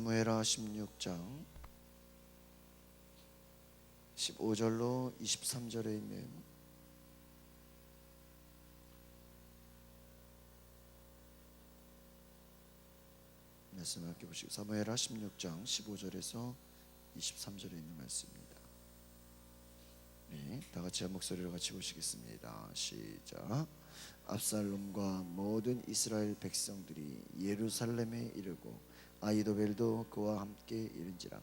사무엘하 16장 15절로 23절에 있는 말씀을 함께 보시고, 사무엘하 16장 15절에서 23절에 있는 말씀입니다. 네, 다 같이 한 목소리로 같이 보시겠습니다. 시작. 압살롬과 모든 이스라엘 백성들이 예루살렘에 이르고 아히도벨도 그와 함께 이른지라.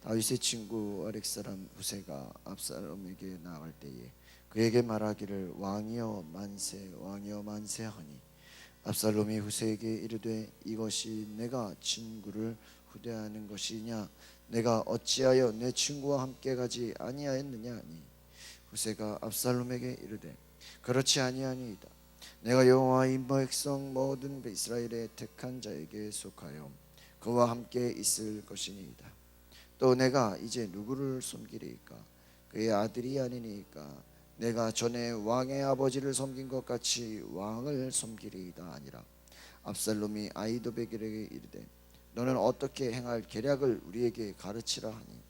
다윗의 친구 아렉 사람 후세가 압살롬에게 나아갈 때에 그에게 말하기를 왕이여 만세, 왕이여 만세 하니, 압살롬이 후세에게 이르되 이것이 내가 친구를 후대하는 것이냐? 내가 어찌하여 내 친구와 함께 가지 아니하였느냐 하니, 후세가 압살롬에게 이르되 그렇지 아니하니이다. 내가 여호와의 백성 모든 이스라엘의 택한 자에게 속하여 그와 함께 있을 것이니이다. 또 내가 이제 누구를 섬기리이까? 그의 아들이 아니니까 내가 전에 왕의 아버지를 섬긴 것 같이 왕을 섬기리이다 아니라. 압살롬이 아히도벨에게 이르되 너는 어떻게 행할 계략을 우리에게 가르치라 하니,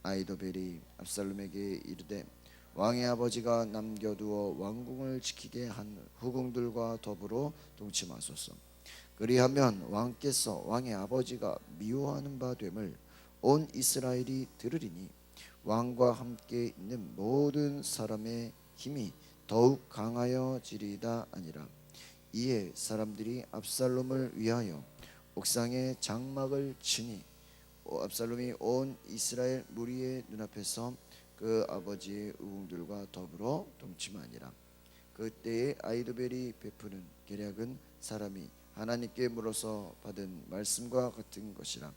아히도벨이 압살롬에게 이르되 왕의 아버지가 남겨두어 왕궁을 지키게 한 후궁들과 더불어 동침하소서. 그리하면 왕께서 왕의 아버지가 미워하는 바 됨을 온 이스라엘이 들으리니 왕과 함께 있는 모든 사람의 힘이 더욱 강하여지리이다 아니라. 이에 사람들이 압살롬을 위하여 옥상에 장막을 치니, 압살롬이 온 이스라엘 무리의 눈앞에서 그 아버지의 의궁들과 더불어 동침하니라. 그때에 아히도벨이 베푸는 계략은 사람이 하나님께 물어서 받은 말씀과 같은 것이라.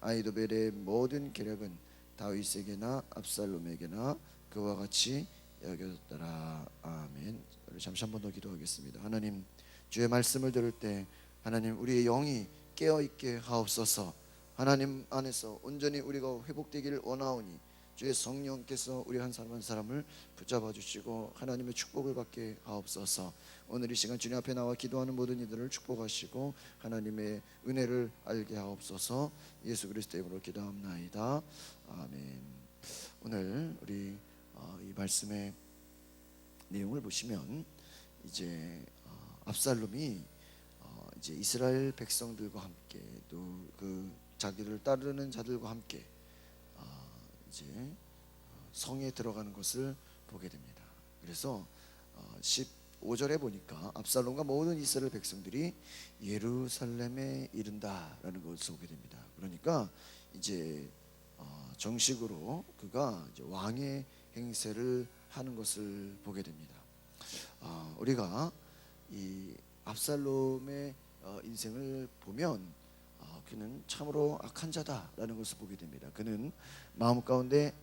아히도벨의 모든 계략은 다윗에게나 압살롬에게나 그와 같이 여겨졌더라. 아멘. 우리 잠시 한 번 더 기도하겠습니다. 하나님, 주의 말씀을 들을 때 하나님 우리의 영이 깨어있게 하옵소서. 하나님 안에서 온전히 우리가 회복되기를 원하오니 주의 성령께서 우리 한 사람 한 사람을 붙잡아 주시고 하나님의 축복을 받게 하옵소서. 오늘 이 시간 주님 앞에 나와 기도하는 모든 이들을 축복하시고 하나님의 은혜를 알게 하옵소서. 예수 그리스도의 이름으로 기도합나이다. 아멘. 오늘 우리 이 말씀의 내용을 보시면 이제 압살롬이 이제 이스라엘 백성들과 함께 또 그 자기를 따르는 자들과 함께 이제 성에 들어가는 것을 보게 됩니다. 그래서 15절에 보니까 압살롬과 모든 이스라엘 백성들이 예루살렘에 이른다라는 것을 보게 됩니다. 그러니까 이제 정식으로 그가 이제 왕의 행세를 하는 것을 보게 됩니다. 우리가 이 압살롬의 인생을 보면 그는 참으로 악한 자다라는 것을 보게 됩니다. 그는 마음 가운데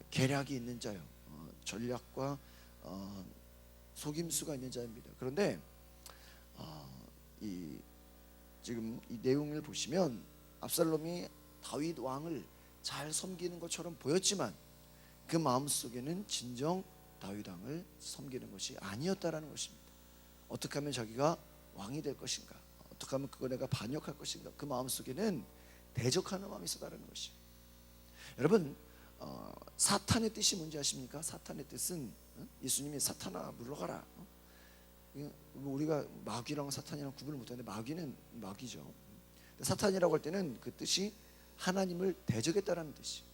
계략이 있는 자요, 전략과 속임수가 있는 자입니다. 그런데 지금 이 내용을 보시면 압살롬이 다윗 왕을 잘 섬기는 것처럼 보였지만 그 마음속에는 진정 다윗 왕을 섬기는 것이 아니었다라는 것입니다. 어떻게 하면 자기가 왕이 될 것인가, 어떻게 하면 그거 내가 반역할 것인가, 그 마음속에는 대적하는 마음이 있었다는 것이에요. 여러분, 사탄의 뜻이 뭔지 아십니까? 사탄의 뜻은 예수님이 사탄아 물러가라, 우리가 마귀랑 사탄이랑 구분을 못하는데 마귀는 마귀죠. 사탄이라고 할 때는 그 뜻이 하나님을 대적했다라는 뜻이에요.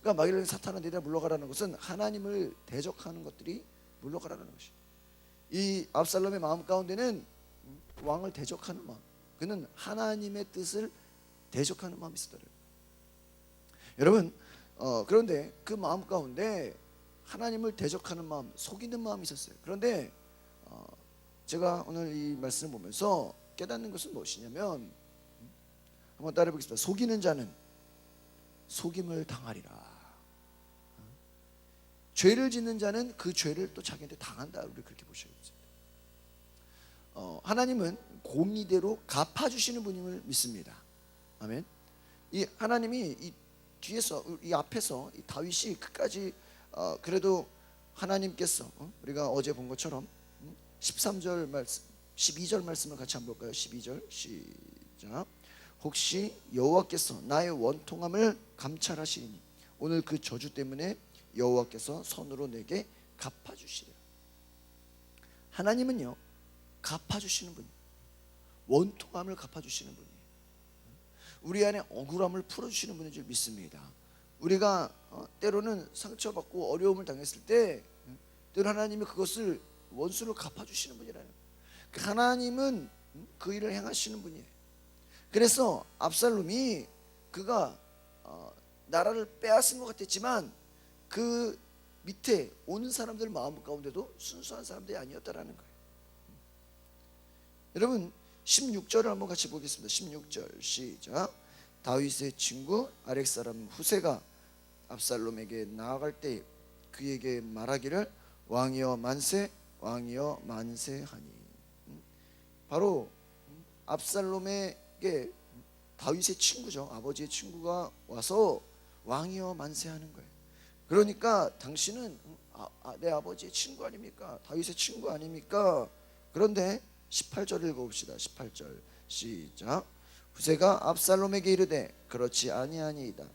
그러니까 마귀를 사탄아 내려 물러가라는 것은 하나님을 대적하는 것들이 물러가라는 것이에요. 이 압살롬의 마음 가운데는 왕을 대적하는 마음, 그는 하나님의 뜻을 대적하는 마음이 있었더래요. 여러분, 그런데 그 마음 가운데 하나님을 대적하는 마음, 속이는 마음이 있었어요. 그런데 제가 오늘 이 말씀을 보면서 깨닫는 것은 무엇이냐면, 한번 따라해 보겠습니다. 속이는 자는 속임을 당하리라. 죄를 짓는 자는 그 죄를 또 자기한테 당한다. 우리 그렇게 보셔야겠습니다. 하나님은 공의대로 갚아주시는 분임을 믿습니다. 아멘. 이 하나님이 이 뒤에서, 이 앞에서 이 다윗이 끝까지 그래도 하나님께서 우리가 어제 본 것처럼 13절 말씀, 12절 말씀을 같이 한번 볼까요? 12절 시작. 혹시 여호와께서 나의 원통함을 감찰하시리니 오늘 그 저주 때문에 여호와께서 손으로 내게 갚아주시리라. 하나님은요 갚아주시는 분이에요. 원통함을 갚아주시는 분이에요. 우리 안에 억울함을 풀어주시는 분인 줄 믿습니다. 우리가 때로는 상처받고 어려움을 당했을 때 때로 하나님이 그것을 원수를 갚아주시는 분이라는 거예요. 하나님은 그 일을 행하시는 분이에요. 그래서 압살롬이 그가 나라를 빼앗은 것 같았지만 그 밑에 오는 사람들 마음 가운데도 순수한 사람들이 아니었다라는 거예요. 여러분 16절을 한번 같이 보겠습니다. 16절 시작. 다윗의 친구 아렉 사람 후세가 압살롬에게 나아갈 때 그에게 말하기를 왕이여 만세 왕이여 만세하니. 바로 압살롬에게 다윗의 친구죠. 아버지의 친구가 와서 왕이여 만세하는 거예요. 그러니까 당신은 내 아버지의 친구 아닙니까? 다윗의 친구 아닙니까? 그런데 18절 읽어봅시다. 18절 시작. 후세가 압살롬에게 이르되 그렇지 아니하니이다.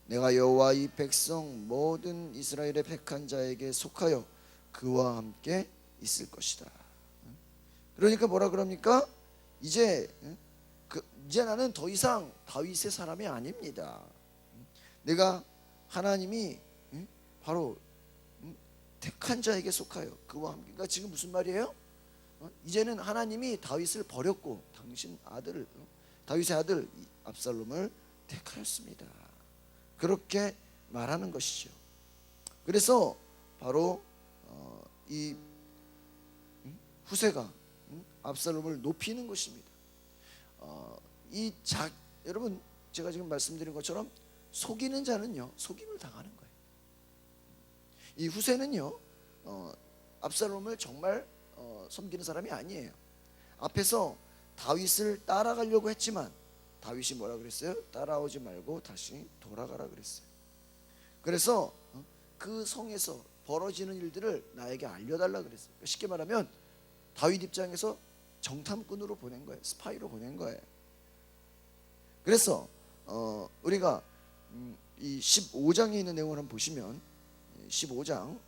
내가 여호와 이 백성 모든 이스라엘의 택한 자에게 속하여 그와 함께 있을 것이다. 그러니까 뭐라 그럽니까? 이제 나는 더 이상 다윗의 사람이 아닙니다. 내가 하나님이 바로 택한 자에게 속하여 그와 함께. 그러니까 지금 무슨 말이에요? 이제는 하나님이 다윗을 버렸고 당신 아들 다윗의 아들 압살롬을 택하였습니다. 그렇게 말하는 것이죠. 그래서 바로 이 후세가 압살롬을 높이는 것입니다. 여러분 제가 지금 말씀드린 것처럼 속이는 자는요 속임을 당하는 거예요. 이 후세는요 압살롬을 정말 섬기는 사람이 아니에요. 앞에서 다윗을 따라가려고 했지만 다윗이 뭐라 그랬어요? 따라오지 말고 다시 돌아가라 그랬어요. 그래서 그 성에서 벌어지는 일들을 나에게 알려달라 그랬어요. 쉽게 말하면 다윗 입장에서 정탐꾼으로 보낸 거예요. 스파이로 보낸 거예요. 그래서 우리가 이 15장에 있는 내용을 한번 보시면 15장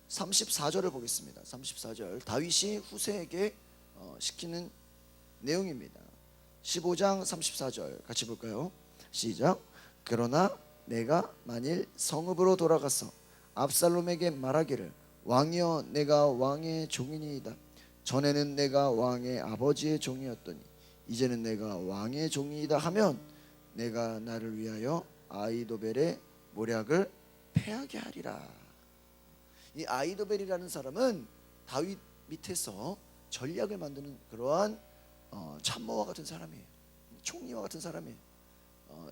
34절을 보겠습니다. 34절 다윗이 후세에게 시키는 내용입니다. 15장 34절 같이 볼까요? 시작. 그러나 내가 만일 성읍으로 돌아가서 압살롬에게 말하기를 왕이여 내가 왕의 종이니이다. 전에는 내가 왕의 아버지의 종이었더니 이제는 내가 왕의 종이이다 하면 내가 나를 위하여 아히도벨의 모략을 패하게 하리라. 이 아히도벨이라는 사람은 다윗 밑에서 전략을 만드는 그러한 참모와 같은 사람이에요. 총리와 같은 사람이에요.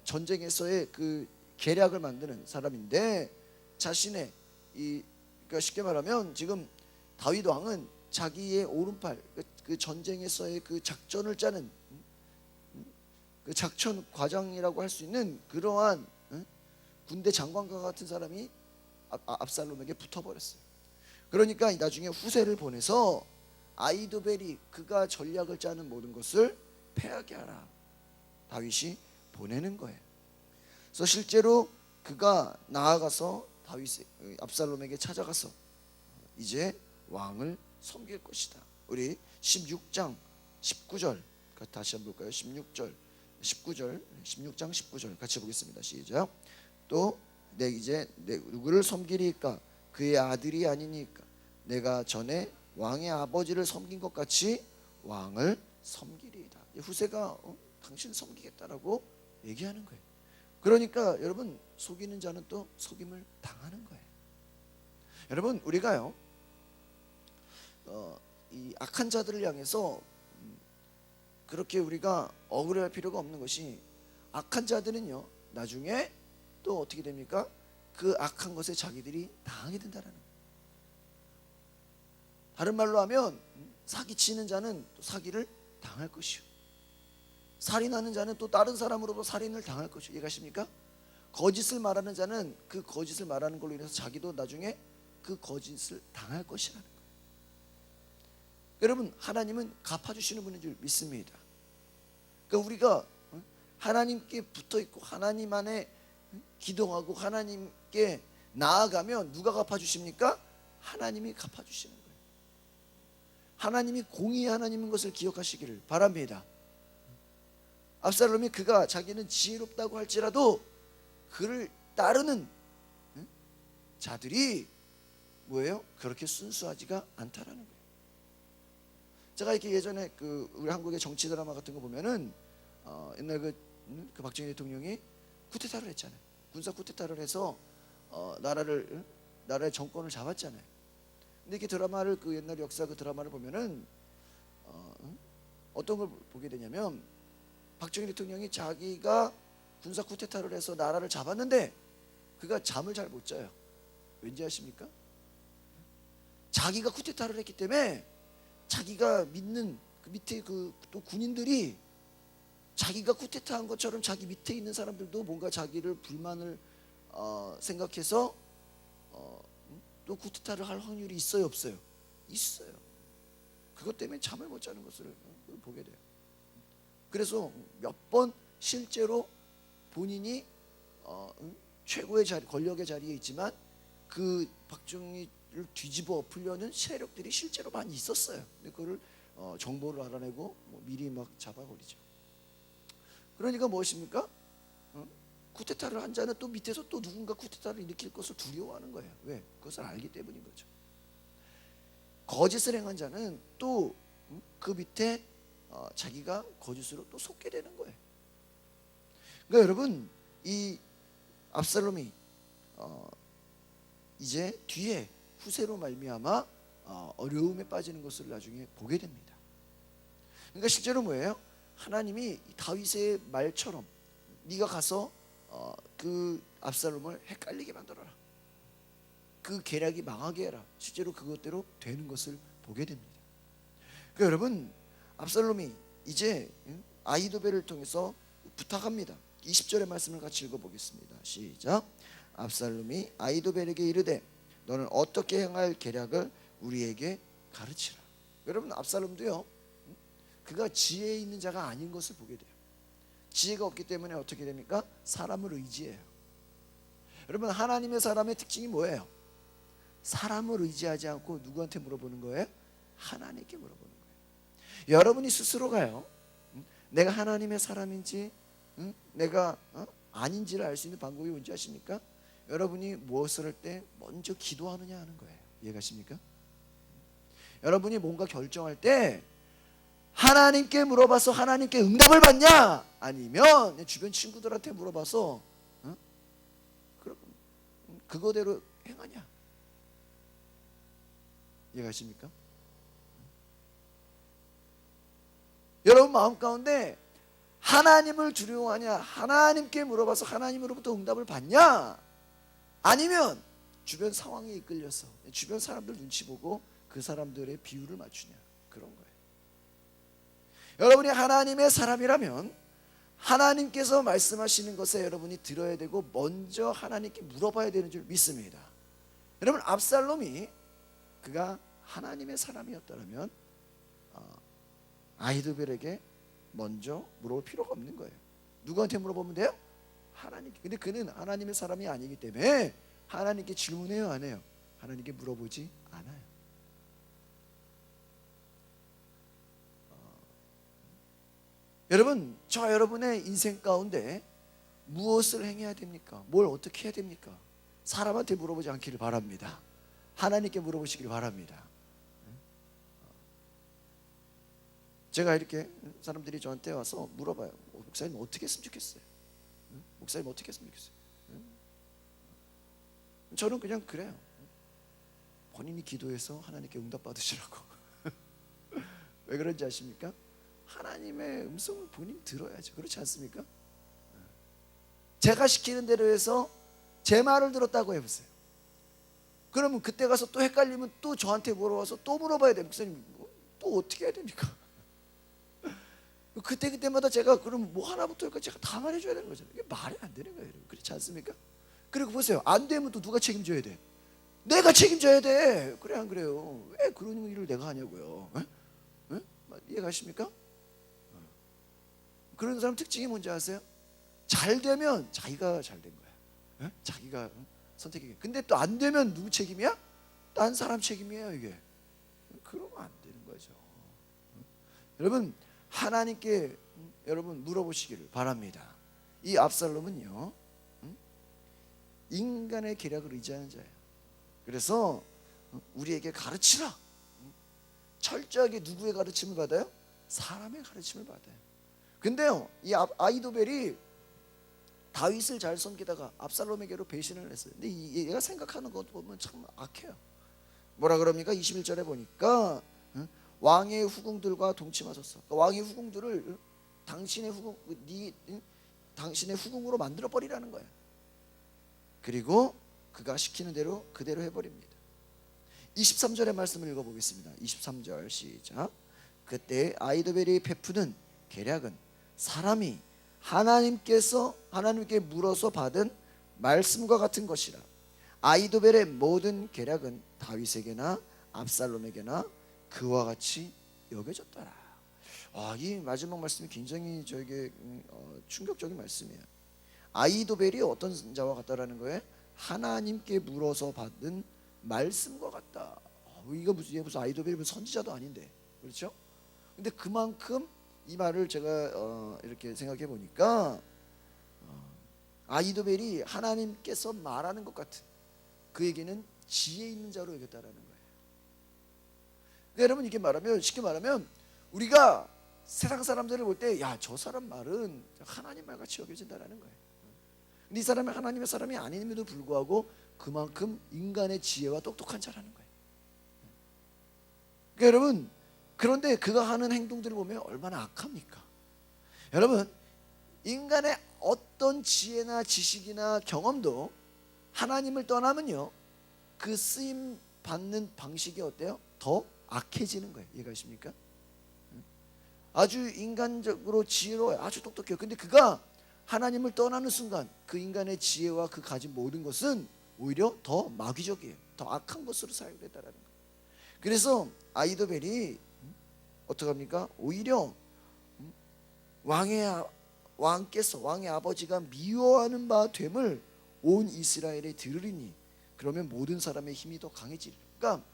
전쟁에서의 그 계략을 만드는 사람인데 자신의 그러니까 쉽게 말하면 지금 다윗 왕은 자기의 오른팔 그 전쟁에서의 그 작전을 짜는 그 작전 과장이라고 할 수 있는 그러한 군대 장관과 같은 사람이 압살롬에게 붙어버렸어요. 그러니까 나중에 후세를 보내서 아히도벨이 그가 전략을 짜는 모든 것을 패하게 하라 다윗이 보내는 거예요. 그래서 실제로 그가 나아가서 압살롬에게 찾아가서 이제 왕을 섬길 것이다. 우리 16장 19절 다시 한번 볼까요? 16장 19절 같이 보겠습니다. 시작. 또 내 이제 누구를 섬기리까? 그의 아들이 아니니까 내가 전에 왕의 아버지를 섬긴 것 같이 왕을 섬기리이다. 후세가 당신 섬기겠다라고 얘기하는 거예요. 그러니까 여러분 속이는 자는 또 속임을 당하는 거예요. 여러분 우리가요 이 악한 자들을 향해서 그렇게 우리가 억울할 필요가 없는 것이 악한 자들은요 나중에 또 어떻게 됩니까? 그 악한 것에 자기들이 당하게 된다는 거예요. 다른 말로 하면 사기치는 자는 또 사기를 당할 것이요 살인하는 자는 또 다른 사람으로도 살인을 당할 것이요. 이해가십니까? 거짓을 말하는 자는 그 거짓을 말하는 걸로 인해서 자기도 나중에 그 거짓을 당할 것이라는 거예요. 여러분, 하나님은 갚아주시는 분인 줄 믿습니다. 그러니까 우리가 하나님께 붙어있고 하나님 안에 기도하고 하나님께 나아가면 누가 갚아주십니까? 하나님이 갚아주시는 거예요. 하나님이 공의의 하나님인 것을 기억하시기를 바랍니다. 압살롬이 그가 자기는 지혜롭다고 할지라도 그를 따르는 자들이 뭐예요? 그렇게 순수하지가 않다라는 거예요. 제가 이렇게 예전에 우리 한국의 정치 드라마 같은 거 보면은 옛날 그 박정희 대통령이 쿠데타를 했잖아요. 군사 쿠데타를 해서 나라의 정권을 잡았잖아요. 근데 이렇게 드라마를 그 옛날 역사 그 드라마를 보면은 어떤 걸 보게 되냐면 박정희 대통령이 자기가 군사 쿠데타를 해서 나라를 잡았는데 그가 잠을 잘 못 자요. 왠지 아십니까? 자기가 쿠데타를 했기 때문에 자기가 믿는 그 밑에 또 군인들이 자기가 쿠데타한 것처럼 자기 밑에 있는 사람들도 뭔가 자기를 불만을 생각해서 또 쿠데타를 할 확률이 있어요, 없어요? 있어요. 그것 때문에 잠을 못 자는 것을 보게 돼요. 그래서 몇 번 실제로 본인이 최고의 자리, 권력의 자리에 있지만 그 박정희를 뒤집어 엎으려는 세력들이 실제로 많이 있었어요. 근데 그거를 정보를 알아내고 미리 막 잡아버리죠. 그러니까 무엇입니까? 쿠데타를 한 자는 또 밑에서 또 누군가 쿠데타를 일으킬 것을 두려워하는 거예요. 왜? 그것을 알기 때문인 거죠. 거짓을 행한 자는 또 그 밑에 자기가 거짓으로 또 속게 되는 거예요. 그러니까 여러분, 이 압살롬이 이제 뒤에 후세로 말미암아 어려움에 빠지는 것을 나중에 보게 됩니다. 그러니까 실제로 뭐예요? 하나님이 다윗의 말처럼 네가 가서 그 압살롬을 헷갈리게 만들어라. 그 계략이 망하게 해라. 실제로 그것대로 되는 것을 보게 됩니다. 그러니까 여러분, 압살롬이 이제 아히도벨을 통해서 부탁합니다. 20절의 말씀을 같이 읽어보겠습니다. 시작. 압살롬이 아히도벨에게 이르되 너는 어떻게 행할 계략을 우리에게 가르치라. 여러분, 압살롬도요, 그가 지혜 있는 자가 아닌 것을 보게 돼요. 지혜가 없기 때문에 어떻게 됩니까? 사람을 의지해요. 여러분, 하나님의 사람의 특징이 뭐예요? 사람을 의지하지 않고 누구한테 물어보는 거예요? 하나님께 물어보는 거예요. 여러분이 스스로가요, 내가 하나님의 사람인지 내가 아닌지를 알 수 있는 방법이 뭔지 아십니까? 여러분이 무엇을 할 때 먼저 기도하느냐 하는 거예요. 이해가십니까? 여러분이 뭔가 결정할 때 하나님께 물어봐서 하나님께 응답을 받냐, 아니면 주변 친구들한테 물어봐서 그거대로 행하냐. 이해가십니까? 여러분 마음 가운데 하나님을 두려워하냐, 하나님께 물어봐서 하나님으로부터 응답을 받냐, 아니면 주변 상황에 이끌려서 주변 사람들 눈치 보고 그 사람들의 비율을 맞추냐, 그런 거예요. 여러분이 하나님의 사람이라면 하나님께서 말씀하시는 것에 여러분이 들어야 되고 먼저 하나님께 물어봐야 되는 줄 믿습니다. 여러분, 압살롬이 그가 하나님의 사람이었다면 아히도벨에게 먼저 물어볼 필요가 없는 거예요. 누구한테 물어보면 돼요? 하나님께. 근데 그는 하나님의 사람이 아니기 때문에 하나님께 질문해요, 안 해요? 하나님께 물어보지 않아요. 여러분, 저 여러분의 인생 가운데 무엇을 행해야 됩니까? 뭘 어떻게 해야 됩니까? 사람한테 물어보지 않기를 바랍니다. 하나님께 물어보시길 바랍니다. 제가 이렇게 사람들이 저한테 와서 물어봐요. 목사님 어떻게 했으면 좋겠어요? 목사님 어떻게 했으면 좋겠어요? 저는 그냥 그래요. 본인이 기도해서 하나님께 응답 받으시라고. 왜 그런지 아십니까? 하나님의 음성을 본인이 들어야죠. 그렇지 않습니까? 제가 시키는 대로 해서 제 말을 들었다고 해보세요. 그러면 그때 가서 또 헷갈리면 또 저한테 물어와서 또 물어봐야 돼요. 목사님 또 어떻게 해야 됩니까? 그때마다 제가 그럼 뭐 하나부터 열까지 제가 다 말해줘야 되는 거잖아요. 이게 말이 안 되는 거예요. 그렇지 않습니까? 그리고 보세요. 안 되면 또 누가 책임져야 돼? 내가 책임져야 돼. 그래 안 그래요? 왜 그런 일을 내가 하냐고요? 이해가십니까? 그런 사람 특징이 뭔지 아세요? 잘 되면 자기가 잘 된 거야. 자기가 선택이. 근데 또 안 되면 누구 책임이야? 딴 사람 책임이에요 이게. 그러면 안 되는 거죠. 여러분 하나님께 여러분 물어보시기를 바랍니다. 이 압살롬은요 인간의 계략을 의지하는 자예요. 그래서 우리에게 가르치라. 철저하게 누구의 가르침을 받아요? 사람의 가르침을 받아요. 근데요 이 아히도벨이 다윗을 잘 섬기다가 압살롬에게로 배신을 했어요. 근데 얘가 생각하는 것 보면 참 악해요. 뭐라 그럽니까? 21절에 보니까 왕의 후궁들과 동침하셨어. 그러니까 왕의 후궁들을 당신의 후궁, 당신의 후궁으로 만들어 버리라는 거예요. 그리고 그가 시키는 대로 그대로 해버립니다. 23절의 말씀을 읽어보겠습니다. 23절 시작. 그때 아히도벨이 베푸는 계략은 사람이 하나님께 물어서 받은 말씀과 같은 것이라. 아히도벨의 모든 계략은 다윗에게나 압살롬에게나 그와 같이 여겨졌더라. 이 마지막 말씀이 굉장히 저에게 충격적인 말씀이에요. 아히도벨이 어떤 자와 같다라는 거예요? 하나님께 물어서 받은 말씀과 같다. 이거 무슨 아히도벨이 무슨 선지자도 아닌데, 그렇죠? 근데 그만큼 이 말을 제가 이렇게 생각해 보니까 아히도벨이 하나님께서 말하는 것 같은 그에게는 지혜 있는 자로 여겼다라는 거예요. 그러니까 여러분 이게 말하면 쉽게 말하면 우리가 세상 사람들을 볼 때 야, 저 사람 말은 하나님 말같이 여겨진다라는 거예요. 근데 이 사람이 하나님의 사람이 아님에도 불구하고 그만큼 인간의 지혜와 똑똑한 자라는 거예요. 그러니까 여러분 그런데 그가 하는 행동들을 보면 얼마나 악합니까? 여러분 인간의 어떤 지혜나 지식이나 경험도 하나님을 떠나면요 그 쓰임 받는 방식이 어때요? 더 악해지는 거예요. 이해가십니까? 아주 인간적으로 지혜로워요. 아주 똑똑해요. 근데 그가 하나님을 떠나는 순간 그 인간의 지혜와 그 가진 모든 것은 오히려 더 마귀적이에요. 더 악한 것으로 사용됐다라는 거예요. 그래서 아히도벨이 어떡합니까? 오히려 왕의 아버지가 미워하는 바 됨을 온 이스라엘에 들으리니 그러면 모든 사람의 힘이 더 강해지리라. 그러니까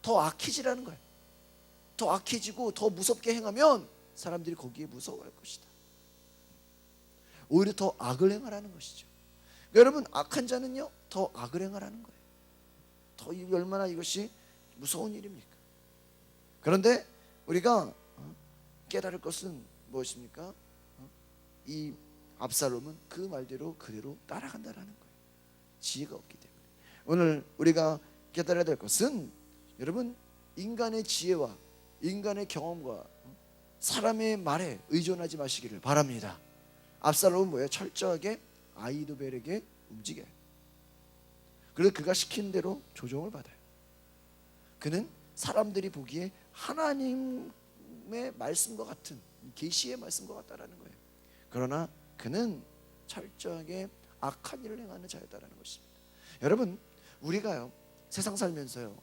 더 악해지라는 거예요. 더 악해지고 더 무섭게 행하면 사람들이 거기에 무서워할 것이다. 오히려 더 악을 행하라는 것이죠. 그러니까 여러분 악한 자는요 더 악을 행하라는 거예요. 더 얼마나 이것이 무서운 일입니까? 그런데 우리가 깨달을 것은 무엇입니까? 이 압살롬은 그 말대로 그대로 따라간다라는 거예요. 지혜가 없기 때문에. 오늘 우리가 깨달아야 될 것은 여러분 인간의 지혜와 인간의 경험과 사람의 말에 의존하지 마시기를 바랍니다. 압살롬은 뭐예요? 철저하게 아히도벨에게 움직여요. 그래서 그가 시킨 대로 조종을 받아요. 그는 사람들이 보기에 하나님의 말씀과 같은 계시의 말씀과 같다라는 거예요. 그러나 그는 철저하게 악한 일을 행하는 자였다라는 것입니다. 여러분 우리가요 세상 살면서요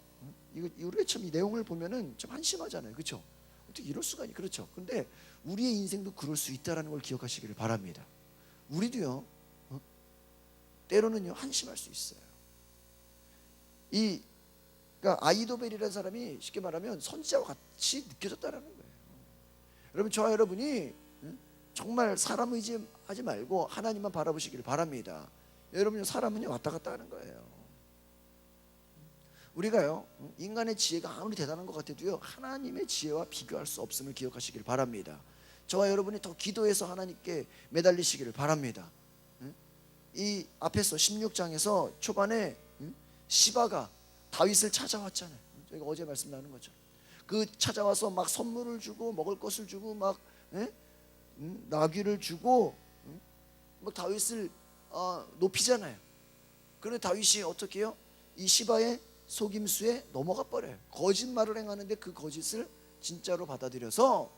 우리가 참 이 내용을 보면은 좀 한심하잖아요. 그렇죠? 어떻게 이럴 수가 있니? 그렇죠. 근데 우리의 인생도 그럴 수 있다라는 걸 기억하시기를 바랍니다. 우리도요 때로는요 한심할 수 있어요. 그러니까 아히도벨이라는 사람이 쉽게 말하면 선지자와 같이 느껴졌다라는 거예요. 여러분 저와 여러분이 정말 사람 의지하지 말고 하나님만 바라보시기를 바랍니다. 여러분 사람은요 왔다 갔다 하는 거예요. 우리가요 인간의 지혜가 아무리 대단한 것 같아도요 하나님의 지혜와 비교할 수 없음을 기억하시기를 바랍니다. 저와 여러분이 더 기도해서 하나님께 매달리시기를 바랍니다. 이 앞에서 16장에서 초반에 시바가 다윗을 찾아왔잖아요. 저희가 어제 말씀 나눈 거죠. 그 찾아와서 막 선물을 주고 먹을 것을 주고 막 나귀를 주고 막 다윗을 높이잖아요. 그런데 다윗이 어떻게 해요? 이 시바의 속임수에 넘어가 버려요. 거짓말을 행하는데 그 거짓을 진짜로 받아들여서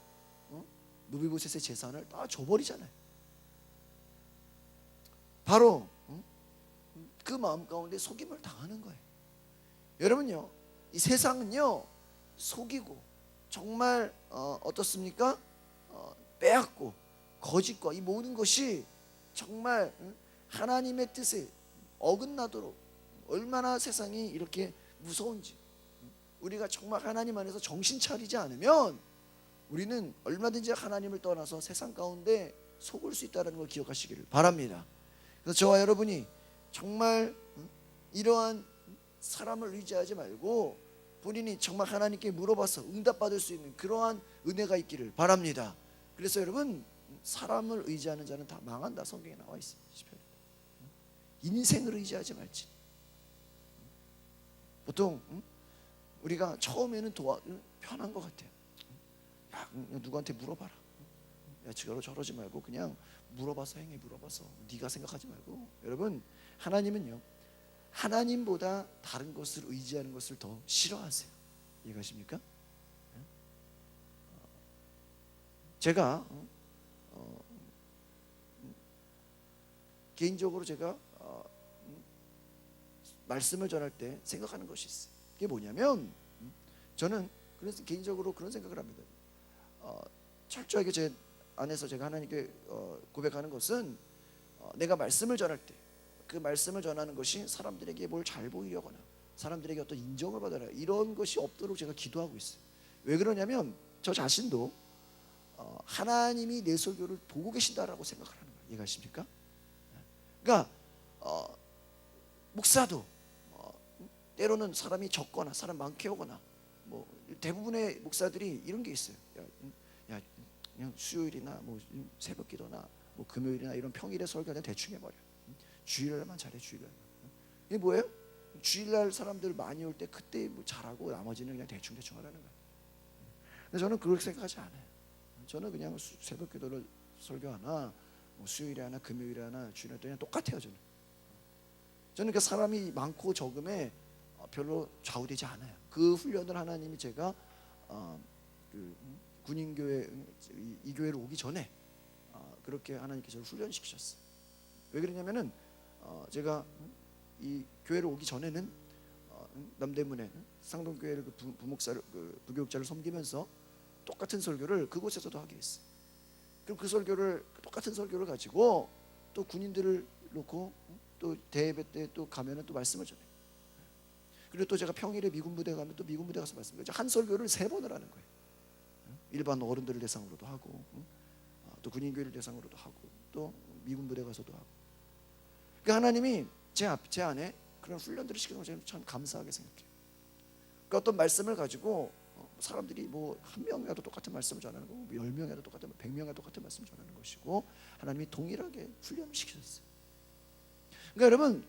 무비보셋의 재산을 다 줘버리잖아요. 바로 그 마음 가운데 속임을 당하는 거예요. 여러분요 이 세상은요 속이고 정말 어떻습니까? 빼앗고 거짓과 이 모든 것이 정말 하나님의 뜻에 어긋나도록 얼마나 세상이 이렇게 무서운지, 우리가 정말 하나님 안에서 정신 차리지 않으면 우리는 얼마든지 하나님을 떠나서 세상 가운데 속을 수 있다는 걸 기억하시기를 바랍니다. 그래서 저와 여러분이 정말 이러한 사람을 의지하지 말고 본인이 정말 하나님께 물어봐서 응답받을 수 있는 그러한 은혜가 있기를 바랍니다. 그래서 여러분, 사람을 의지하는 자는 다 망한다, 성경에 나와 있어요. 인생을 의지하지 말지. 보통 우리가 처음에는 편한 것 같아요. 야, 누구한테 물어봐라. 야, 저러지 말고 그냥 물어봐서 행해. 물어봐서 네가 생각하지 말고. 여러분, 하나님은요, 하나님보다 다른 것을 의지하는 것을 더 싫어하세요. 이해가십니까? 제가 개인적으로 제가 말씀을 전할 때 생각하는 것이 있어요. 그게 뭐냐면, 저는 그래서 개인적으로 그런 생각을 합니다. 철저하게 제 안에서 제가 하나님께 고백하는 것은, 내가 말씀을 전할 때 그 말씀을 전하는 것이 사람들에게 뭘 잘 보이려거나 사람들에게 어떤 인정을 받아라 이런 것이 없도록 제가 기도하고 있어요. 왜 그러냐면 저 자신도 하나님이 내 설교를 보고 계신다라고 생각을 하는 거예요. 이해가십니까? 그러니까 목사도 때로는 사람이 적거나 사람 많게 오거나, 뭐 대부분의 목사들이 이런 게 있어요. 야, 그냥 수요일이나 뭐 새벽기도나 뭐 금요일이나 이런 평일에 설교는 대충 해버려. 주일날만 잘해. 주일날. 이게 뭐예요? 주일날 사람들 많이 올 때 그때 뭐 잘하고 나머지는 그냥 대충 하라는 거예요. 근데 저는 그렇게 생각하지 않아요. 저는 그냥 새벽기도를 설교 하나, 뭐 수요일에 하나, 금요일에 하나, 주일에 그냥 똑같아요. 저는 그 사람이 많고 적음에 별로 좌우되지 않아요. 그 훈련을 하나님이 제가 그 군인교회 이 교회를 오기 전에 그렇게 하나님께서 훈련시키셨어요. 왜 그러냐면은 제가 이 교회를 오기 전에는 남대문에 상동교회를 부목사를 부교육자를 섬기면서 똑같은 설교를 그곳에서도 하게 했어요. 그럼 그 설교를 똑같은 설교를 가지고 또 군인들을 놓고 또 대예배 때 또 가면은 또 말씀을 전해. 그리고 또 제가 평일에 미군 부대 가면 또 미군 부대 가서 말씀을 한 설교를 3번을 하는 거예요. 일반 어른들을 대상으로도 하고, 또 군인교회를 대상으로도 하고, 또 미군 부대 가서도 하고. 그러니까 하나님이 제 안에 그런 훈련들을 시키는 걸 저는 참 감사하게 생각해요. 그러니까 어떤 말씀을 가지고 사람들이 뭐 1명이라도 똑같은 말씀을 전하는 거고, 10명이라도 똑같은, 100명이라도 똑같은 말씀을 전하는 것이고, 하나님이 동일하게 훈련을 시키셨어요. 그러니까 여러분,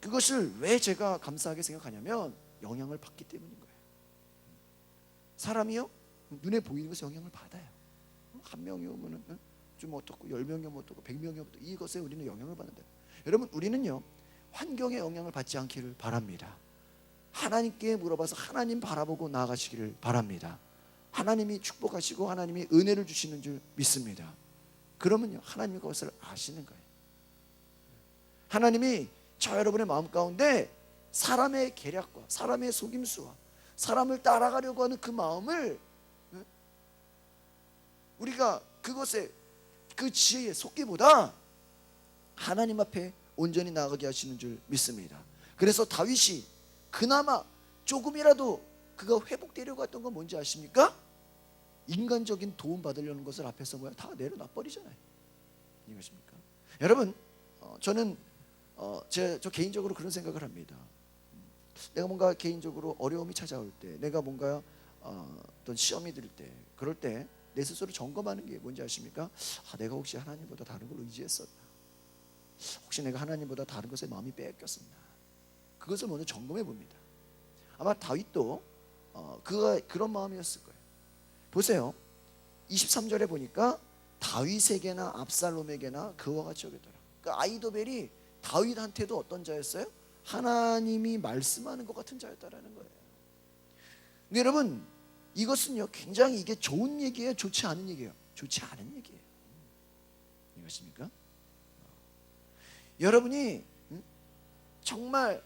그것을 왜 제가 감사하게 생각하냐면 영향을 받기 때문인 거예요. 사람이요, 눈에 보이는 것에 영향을 받아요. 1명이 오면은 좀 어떻고, 10명이 오면 어떻고, 100명이 오면 어떻고, 이것에 우리는 영향을 받는다. 여러분, 우리는요, 환경에 영향을 받지 않기를 바랍니다. 하나님께 물어봐서 하나님 바라보고 나아가시기를 바랍니다. 하나님이 축복하시고 하나님이 은혜를 주시는 줄 믿습니다. 그러면요, 하나님이 그것을 아시는 거예요. 하나님이 저 여러분의 마음 가운데 사람의 계략과 사람의 속임수와 사람을 따라가려고 하는 그 마음을, 우리가 그것에 그 지혜에 속기보다 하나님 앞에 온전히 나아가게 하시는 줄 믿습니다. 그래서 다윗이 그나마 조금이라도 그가 회복되려고 했던 건 뭔지 아십니까? 인간적인 도움 받으려는 것을 앞에서 다 내려놔 버리잖아요. 이것입니까? 여러분, 저는 저 개인적으로 그런 생각을 합니다. 내가 뭔가 개인적으로 어려움이 찾아올 때, 내가 뭔가 어떤 시험이 들 때, 그럴 때 내 스스로 점검하는 게 뭔지 아십니까? 내가 혹시 하나님보다 다른 걸 의지했었나? 혹시 내가 하나님보다 다른 것에 마음이 뺏겼었나? 그것을 먼저 점검해 봅니다. 아마 다윗도 그가 그런 마음이었을 거예요. 보세요. 23절에 보니까 다윗에게나 압살롬에게나 그와 같이 여겼더라. 그러니까 아이도벨이 다윗한테도 어떤 자였어요? 하나님이 말씀하는 것 같은 자였다라는 거예요. 근데 여러분, 이것은요, 굉장히 이게 좋은 얘기예요, 좋지 않은 얘기예요? 좋지 않은 얘기예요. 이것입니까? 여러분이 정말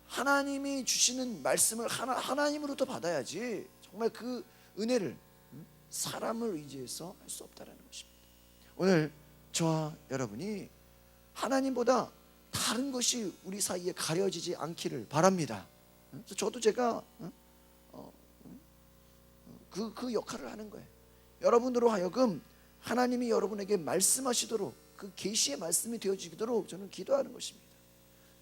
하나님이 주시는 말씀을 하나님으로부터 받아야지, 정말 그 은혜를 사람을 의지해서 할 수 없다라는 것입니다. 오늘 저와 여러분이 하나님보다 다른 것이 우리 사이에 가려지지 않기를 바랍니다. 그래서 저도 제가 그 역할을 하는 거예요. 여러분으로 하여금 하나님이 여러분에게 말씀하시도록 그 계시의 말씀이 되어지도록 저는 기도하는 것입니다.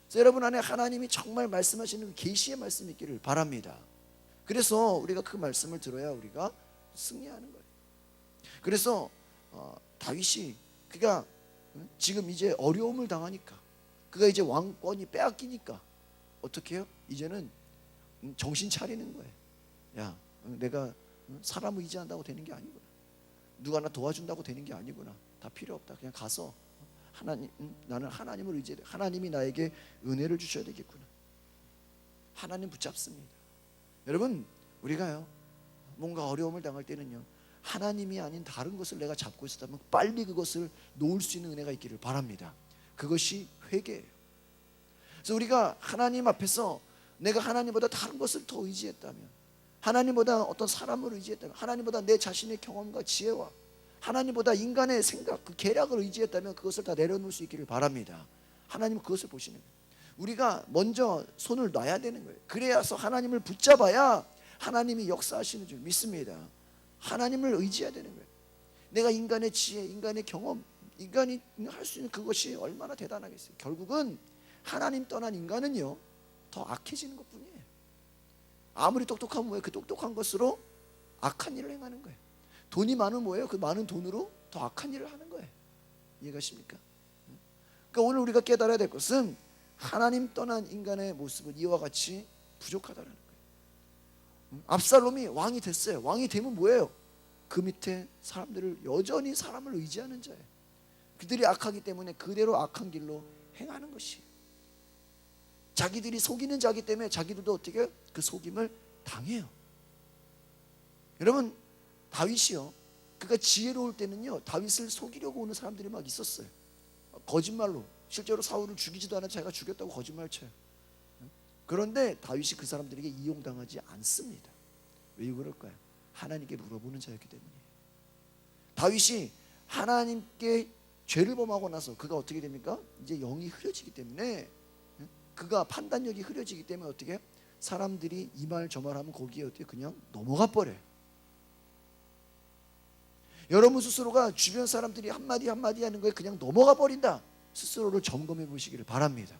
그래서 여러분 안에 하나님이 정말 말씀하시는 그 계시의 말씀이 있기를 바랍니다. 그래서 우리가 그 말씀을 들어야 우리가 승리하는 거예요. 그래서 다윗이 그가 지금 이제 어려움을 당하니까, 그가 이제 왕권이 빼앗기니까 어떻게 해요? 이제는 정신 차리는 거예요. 야, 내가 사람을 의지한다고 되는 게 아니구나. 누가 나 도와준다고 되는 게 아니구나. 다 필요 없다. 그냥 가서 하나님, 나는 하나님을 의지해. 하나님이 나에게 은혜를 주셔야 되겠구나. 하나님 붙잡습니다. 여러분, 우리가요 뭔가 어려움을 당할 때는요, 하나님이 아닌 다른 것을 내가 잡고 있었다면 빨리 그것을 놓을 수 있는 은혜가 있기를 바랍니다. 그것이 회개예요. 그래서 우리가 하나님 앞에서 내가 하나님보다 다른 것을 더 의지했다면, 하나님보다 어떤 사람을 의지했다면, 하나님보다 내 자신의 경험과 지혜와 하나님보다 인간의 생각, 그 계략을 의지했다면 그것을 다 내려놓을 수 있기를 바랍니다. 하나님은 그것을 보시는 거예요. 우리가 먼저 손을 놔야 되는 거예요. 그래야서 하나님을 붙잡아야 하나님이 역사하시는 줄 믿습니다. 하나님을 의지해야 되는 거예요. 내가 인간의 지혜, 인간의 경험, 인간이 할 수 있는 그것이 얼마나 대단하겠어요. 결국은 하나님 떠난 인간은요 더 악해지는 것뿐이에요. 아무리 똑똑하면 뭐예요? 그 똑똑한 것으로 악한 일을 행하는 거예요. 돈이 많으면 뭐예요? 그 많은 돈으로 더 악한 일을 하는 거예요. 이해가십니까? 그러니까 오늘 우리가 깨달아야 될 것은 하나님 떠난 인간의 모습은 이와 같이 부족하다는 거예요. 압살롬이 왕이 됐어요. 왕이 되면 뭐예요? 그 밑에 사람들을 여전히 사람을 의지하는 자예요. 그들이 악하기 때문에 그대로 악한 길로 행하는 것이에요. 자기들이 속이는 자기 때문에 자기들도 어떻게 해요? 그 속임을 당해요. 여러분, 다윗이요, 그가 지혜로울 때는요 다윗을 속이려고 오는 사람들이 막 있었어요. 거짓말로, 실제로 사울을 죽이지도 않아 자기가 죽였다고 거짓말 쳐요. 그런데 다윗이 그 사람들에게 이용당하지 않습니다. 왜 그럴까요? 하나님께 물어보는 자였기 때문이에요. 다윗이 하나님께 죄를 범하고 나서 그가 어떻게 됩니까? 이제 영이 흐려지기 때문에, 그가 판단력이 흐려지기 때문에 어떻게 해요? 사람들이 이 말 저 말 하면 거기에 어떻게 그냥 넘어가 버려요. 여러분 스스로가 주변 사람들이 한마디 한마디 하는 거에 그냥 넘어가 버린다. 스스로를 점검해 보시기를 바랍니다.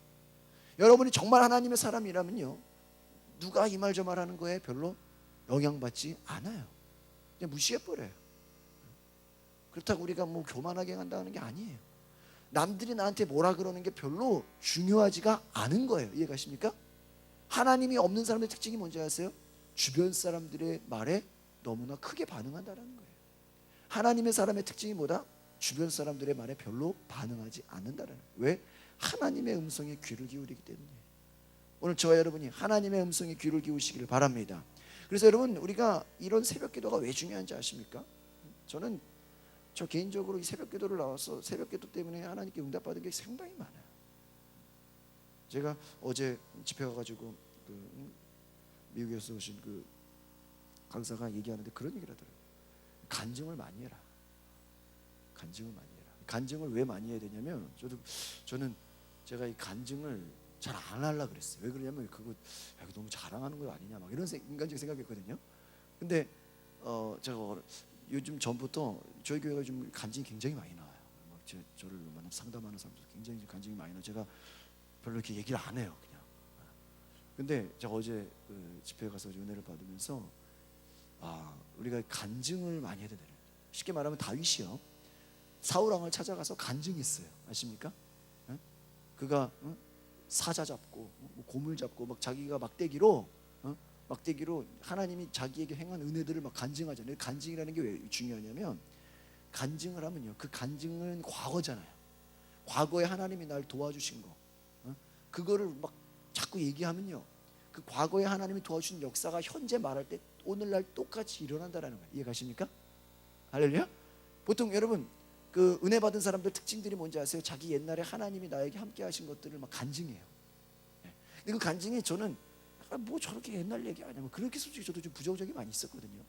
여러분이 정말 하나님의 사람이라면요, 누가 이 말 저 말 하는 거에 별로 영향받지 않아요. 그냥 무시해버려요. 그렇다고 우리가 뭐 교만하게 한다는 게 아니에요. 남들이 나한테 뭐라 그러는 게 별로 중요하지가 않은 거예요. 이해가십니까? 하나님이 없는 사람의 특징이 뭔지 아세요? 주변 사람들의 말에 너무나 크게 반응한다는 거예요. 하나님의 사람의 특징이 뭐다? 주변 사람들의 말에 별로 반응하지 않는다는 거예요. 왜? 하나님의 음성에 귀를 기울이기 때문에. 오늘 저와 여러분이 하나님의 음성에 귀를 기울이시기를 바랍니다. 그래서 여러분, 우리가 이런 새벽 기도가 왜 중요한지 아십니까? 저 개인적으로 이 새벽 기도를 나와서 새벽 기도 때문에 하나님께 응답받은 게 상당히 많아요. 제가 어제 집회 가가지고 미국에서 오신 그 강사가 얘기하는데 그런 얘기를 하더라고요. 간증을 많이 해라. 간증을 많이 해라. 간증을 왜 많이 해야 되냐면, 저는 제가 이 간증을 잘 안 하려고 그랬어요. 왜 그러냐면 그거 너무 자랑하는 거 아니냐 막 이런 인간적인 생각했거든요. 근데 제가 요즘 전부터 저희 교회가 좀 간증이 굉장히 많이 나와요. 막 저를 만나 상담하는 사람들 굉장히 간증이 많이 나와. 제가 별로 이렇게 얘기를 안 해요, 그냥. 근데 제가 어제 집회에 가서 은혜를 받으면서 우리가 간증을 많이 해야 된다. 쉽게 말하면 다윗이요, 사울 왕을 찾아가서 간증했어요. 아십니까? 그가 사자 잡고 고물 잡고 막 자기가 막대기로 하나님이 자기에게 행한 은혜들을 막 간증하잖아요. 간증이라는 게 왜 중요하냐면, 간증을 하면요, 그 간증은 과거잖아요. 과거에 하나님이 날 도와주신 거, 그거를 막 자꾸 얘기하면요, 그 과거에 하나님이 도와주신 역사가 현재 말할 때 오늘날 똑같이 일어난다는 거예요. 이해 가십니까? 할렐루야. 보통 여러분 그 은혜 받은 사람들 특징들이 뭔지 아세요? 자기 옛날에 하나님이 나에게 함께 하신 것들을 막 간증해요. 근데 그 간증이 저는 뭐 저렇게 옛날 얘기하냐면, 그렇게 솔직히 저도 좀 부정적이 많이 있었거든요.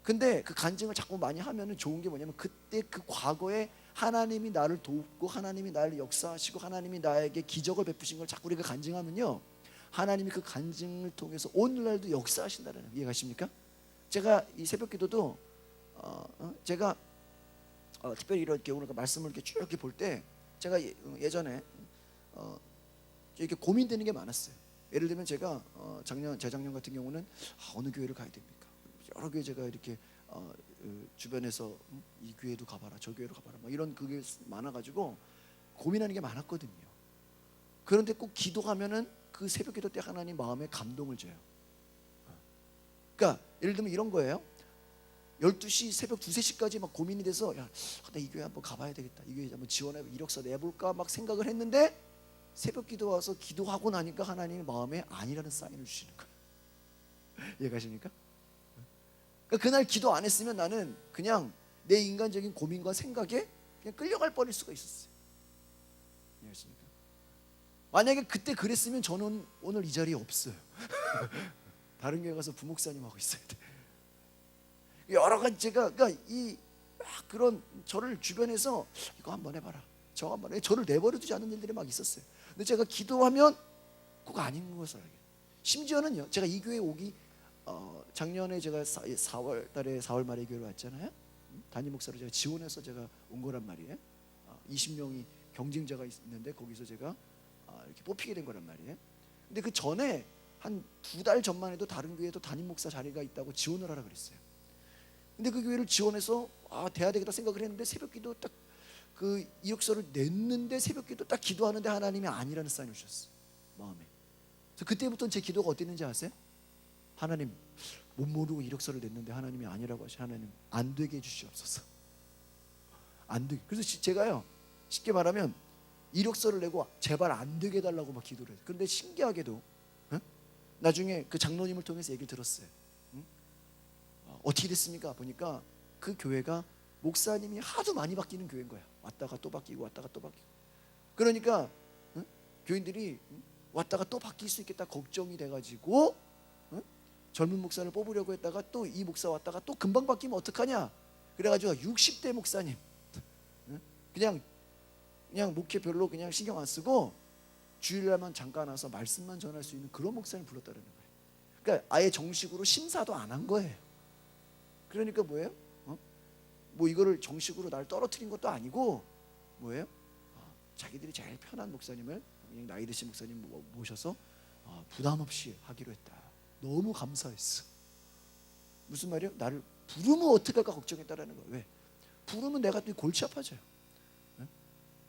근데 그 간증을 자꾸 많이 하면은 좋은 게 뭐냐면 그때 그 과거에 하나님이 나를 돕고 하나님이 나를 역사하시고 하나님이 나에게 기적을 베푸신 걸 자꾸 우리가 간증하면요, 하나님이 그 간증을 통해서 오늘날도 역사하신다는, 이해가십니까? 제가 이 새벽기도도 제가 특별히 이렇게 오늘 말씀을 이렇게 쭉 이렇게 볼 때 제가 예전에 이렇게 고민되는 게 많았어요. 예를 들면 제가 재작년 같은 경우는 어느 교회를 가야 됩니까? 여러 교회 제가 이렇게 주변에서 이 교회도 가봐라, 저 교회로 가봐라, 막 이런 그게 많아가지고 고민하는 게 많았거든요. 그런데 꼭 기도하면은 그 새벽기도 때 하나님 마음에 감동을 줘요. 그러니까 예를 들면 이런 거예요. 12시 새벽 2, 3시까지 막 고민이 돼서 야, 나 이 교회 한번 가봐야 되겠다, 이 교회 한번 지원해 이력서 내볼까 막 생각을 했는데 새벽 기도 와서 기도하고 나니까 하나님이 마음에 아니라는 사인을 주시는 거예요. 이해가십니까? 그러니까 그날 기도 안 했으면 나는 그냥 내 인간적인 고민과 생각에 그냥 끌려갈 뻔할 수가 있었어요. 이해하십니까? 만약에 그때 그랬으면 저는 오늘 이 자리에 없어요. 다른 교회 가서 부목사님 하고 있어야 돼. 여러 가지 제가 그러니까 그런 저를 주변에서 이거 한번 해봐라, 저거 한번 해, 저를 내버려 두지 않는 일들이 막 있었어요. 근데 제가 기도하면 그거 아닌 것을 알게. 심지어는요, 제가 이 교회 오기 작년에 제가 4월 달에 4월 말에 교회로 왔잖아요. 담임 목사로 제가 지원해서 제가 온 거란 말이에요. 20명이 경쟁자가 있는데 거기서 제가 이렇게 뽑히게 된 거란 말이에요. 근데 그 전에 한 2달 전만 해도 다른 교회에도 담임 목사 자리가 있다고 지원을 하라 그랬어요. 근데 그 교회를 지원해서 돼야 되겠다 생각을 했는데 새벽기도 딱 그 이력서를 냈는데 새벽기도 딱 기도하는데 하나님이 아니라는 사인을 주셨어요, 마음에. 그래서 그때부터는 제 기도가 어땠는지 아세요? 하나님, 못 모르고 이력서를 냈는데 하나님이 아니라고 하시, 하나님 안 되게 해주시옵소서. 안 되게. 그래서 제가요, 쉽게 말하면 이력서를 내고 제발 안 되게 해달라고 막 기도를 해요. 그런데 신기하게도 나중에 그 장로님을 통해서 얘기를 들었어요. 어떻게 됐습니까? 보니까 그 교회가 목사님이 하도 많이 바뀌는 교회인 거야. 왔다가 또 바뀌고 왔다가 또 바뀌고. 그러니까 교인들이 왔다가 또 바뀔 수 있겠다 걱정이 돼가지고 젊은 목사를 뽑으려고 했다가 또 이 목사 왔다가 또 금방 바뀌면 어떡하냐. 그래가지고 60대 목사님 그냥 목회 별로 그냥 신경 안 쓰고 주일날만 잠깐 와서 말씀만 전할 수 있는 그런 목사님 불렀다는 거예요. 그러니까 아예 정식으로 심사도 안 한 거예요. 그러니까 뭐예요? 뭐 이거를 정식으로 날 떨어뜨린 것도 아니고 뭐예요? 자기들이 제일 편한 목사님을, 그냥 나이 드신 목사님 모셔서 부담 없이 하기로 했다. 너무 감사했어. 무슨 말이에요? 나를 부르면 어떡할까 걱정했다라는 거예요. 왜? 부르면 내가 또 골치 아파져요.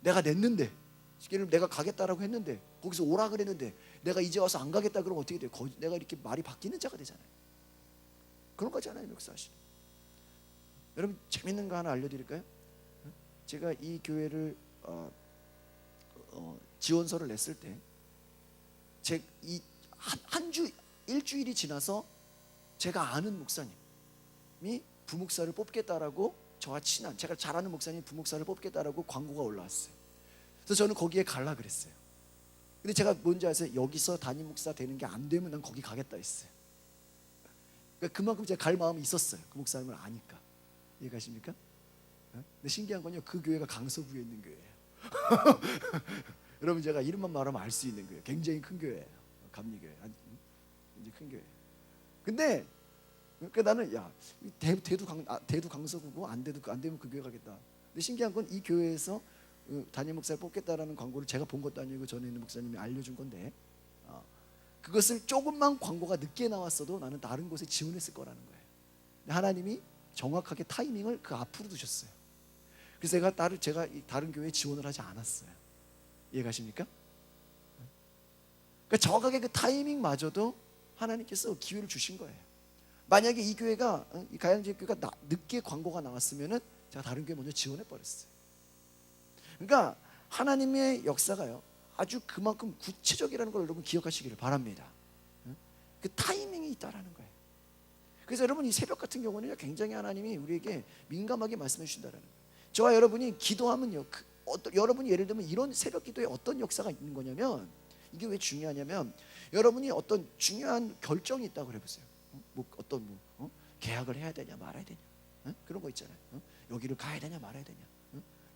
내가 냈는데, 내가 가겠다라고 했는데 거기서 오라 그랬는데 내가 이제 와서 안 가겠다 그러면 어떻게 돼요? 내가 이렇게 말이 바뀌는 자가 되잖아요. 그런 거잖아요, 역사하시는. 여러분 재밌는 거 하나 알려드릴까요? 제가 이 교회를 지원서를 냈을 때 일주일이 지나서 제가 아는 목사님이 부목사를 뽑겠다라고, 저와 친한 제가 잘 아는 목사님이 부목사를 뽑겠다라고 광고가 올라왔어요. 그래서 저는 거기에 갈라 그랬어요. 근데 제가 뭔지 아세요? 여기서 담임 목사 되는 게 안 되면 난 거기 가겠다 했어요. 그러니까 그만큼 제가 갈 마음이 있었어요, 그 목사님을 아니까. 이해가십니까? 근데 신기한 건요, 그 교회가 강서구에 있는 교회예요. 여러분 제가 이름만 말하면 알 수 있는 교회, 굉장히 큰 교회예요. 감리교회, 이제 큰 교회. 근데 그러니까 나는 대두 강서구고 안 되면 그 교회 가겠다. 근데 신기한 건 이 교회에서 담임 목사를 뽑겠다라는 광고를 제가 본 것도 아니고 전에 있는 목사님이 알려준 건데 그것을 조금만 광고가 늦게 나왔어도 나는 다른 곳에 지원했을 거라는 거예요. 근데 하나님이 정확하게 타이밍을 그 앞으로 두셨어요. 그래서 제가 다른 교회에 지원을 하지 않았어요. 이해가십니까? 그러니까 정확하게 그 타이밍마저도 하나님께서 기회를 주신 거예요. 만약에 이 교회가, 이 가양제교회가 늦게 광고가 나왔으면은 제가 다른 교회 먼저 지원해 버렸어요. 그러니까 하나님의 역사가요, 아주 그만큼 구체적이라는 걸 여러분 기억하시기를 바랍니다. 그 타이밍이 있다라는 거예요. 그래서 여러분 이 새벽 같은 경우는 굉장히 하나님이 우리에게 민감하게 말씀해 주신다라는 거예요. 저와 여러분이 기도하면요, 여러분이 예를 들면 이런 새벽 기도에 어떤 역사가 있는 거냐면, 이게 왜 중요하냐면 여러분이 어떤 중요한 결정이 있다고 해보세요. 계약을 해야 되냐 말아야 되냐, 그런 거 있잖아요. 여기를 가야 되냐 말아야 되냐,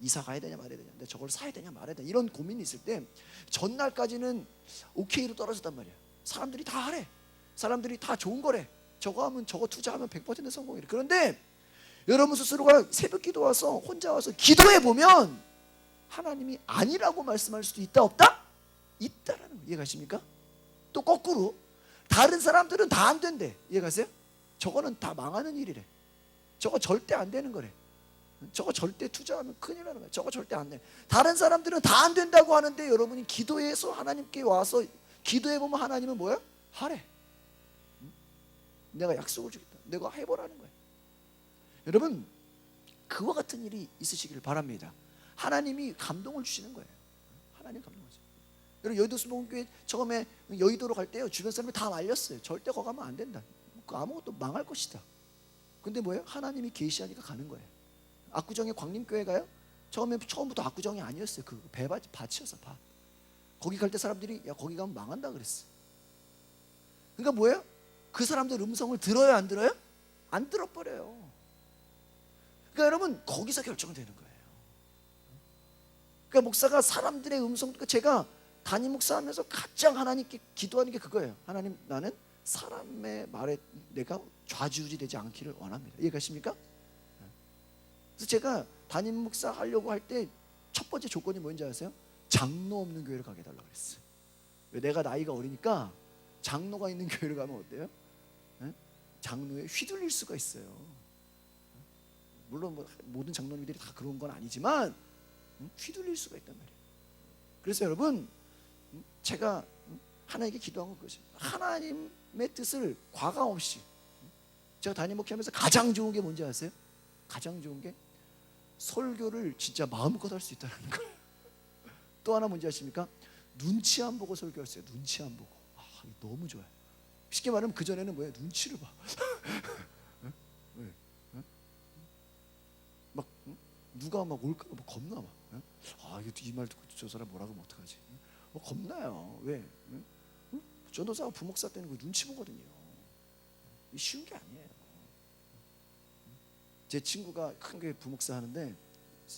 이사 가야 되냐 말아야 되냐, 근데 저걸 사야 되냐 말아야 되냐, 이런 고민이 있을 때 전날까지는 오케이로 떨어졌단 말이야. 사람들이 다 하래. 사람들이 다 좋은 거래. 저거 하면, 저거 투자하면 100% 성공이래. 그런데 여러분 스스로가 새벽 기도 와서 혼자 와서 기도해 보면 하나님이 아니라고 말씀할 수도 있다 없다? 있다라는 거 이해가십니까? 또 거꾸로 다른 사람들은 다 안 된대. 이해가세요? 저거는 다 망하는 일이래. 저거 절대 안 되는 거래. 저거 절대 투자하면 큰일 나는 거야. 저거 절대 안 돼. 다른 사람들은 다 안 된다고 하는데 여러분이 기도해서 하나님께 와서 기도해 보면 하나님은 뭐야? 하래. 내가 약속을 주겠다. 내가 해보라는 거야. 여러분 그와 같은 일이 있으시기를 바랍니다. 하나님이 감동을 주시는 거예요. 하나님 감동하죠. 여러분 여의도 수목교회 처음에 여의도로 갈 때요, 주변 사람이 다 말렸어요. 절대 거기 가면 안 된다. 아무것도 망할 것이다. 근데 뭐예요? 하나님이 계시하니까 가는 거예요. 압구정에 광림교회 가요? 처음부터 압구정이 아니었어요. 그 밭이었어, 밭. 거기 갈 때 사람들이 야 거기 가면 망한다 그랬어. 그러니까 뭐예요? 그 사람들 음성을 들어요, 안 들어요? 안 들어버려요. 그러니까 여러분 거기서 결정되는 거예요. 그러니까 목사가 사람들의 음성, 그러니까 제가 담임 목사하면서 가장 하나님께 기도하는 게 그거예요. 하나님, 나는 사람의 말에 내가 좌지우지되지 않기를 원합니다. 이해가십니까? 그래서 제가 담임 목사 하려고 할 때 첫 번째 조건이 뭔지 아세요? 장로 없는 교회를 가게 해달라고 그랬어요. 왜? 내가 나이가 어리니까 장로가 있는 교회를 가면 어때요? 장로에 휘둘릴 수가 있어요. 물론 뭐 모든 장로님들이 다 그런 건 아니지만 휘둘릴 수가 있단 말이에요. 그래서 여러분 제가 하나님께 기도한 건 그것이에요. 하나님의 뜻을 과감 없이, 제가 담임 목회하면서 가장 좋은 게 뭔지 아세요? 가장 좋은 게 설교를 진짜 마음껏 할 수 있다는 거예요. 또 하나 뭔지 아십니까? 눈치 안 보고 설교할 수 있어요. 눈치 안 보고. 이거 너무 좋아요. 쉽게 말하면 그전에는 뭐예요? 눈치를 봐. 막 누가 막 올까 봐 겁나 막. 이거 이 말 듣고 저 사람 뭐라고 하면 어떡하지? 겁나요. 왜? 전도사가 부목사 때는 그 눈치 보거든요. 쉬운 게 아니에요. 제 친구가 큰 교회 부목사 하는데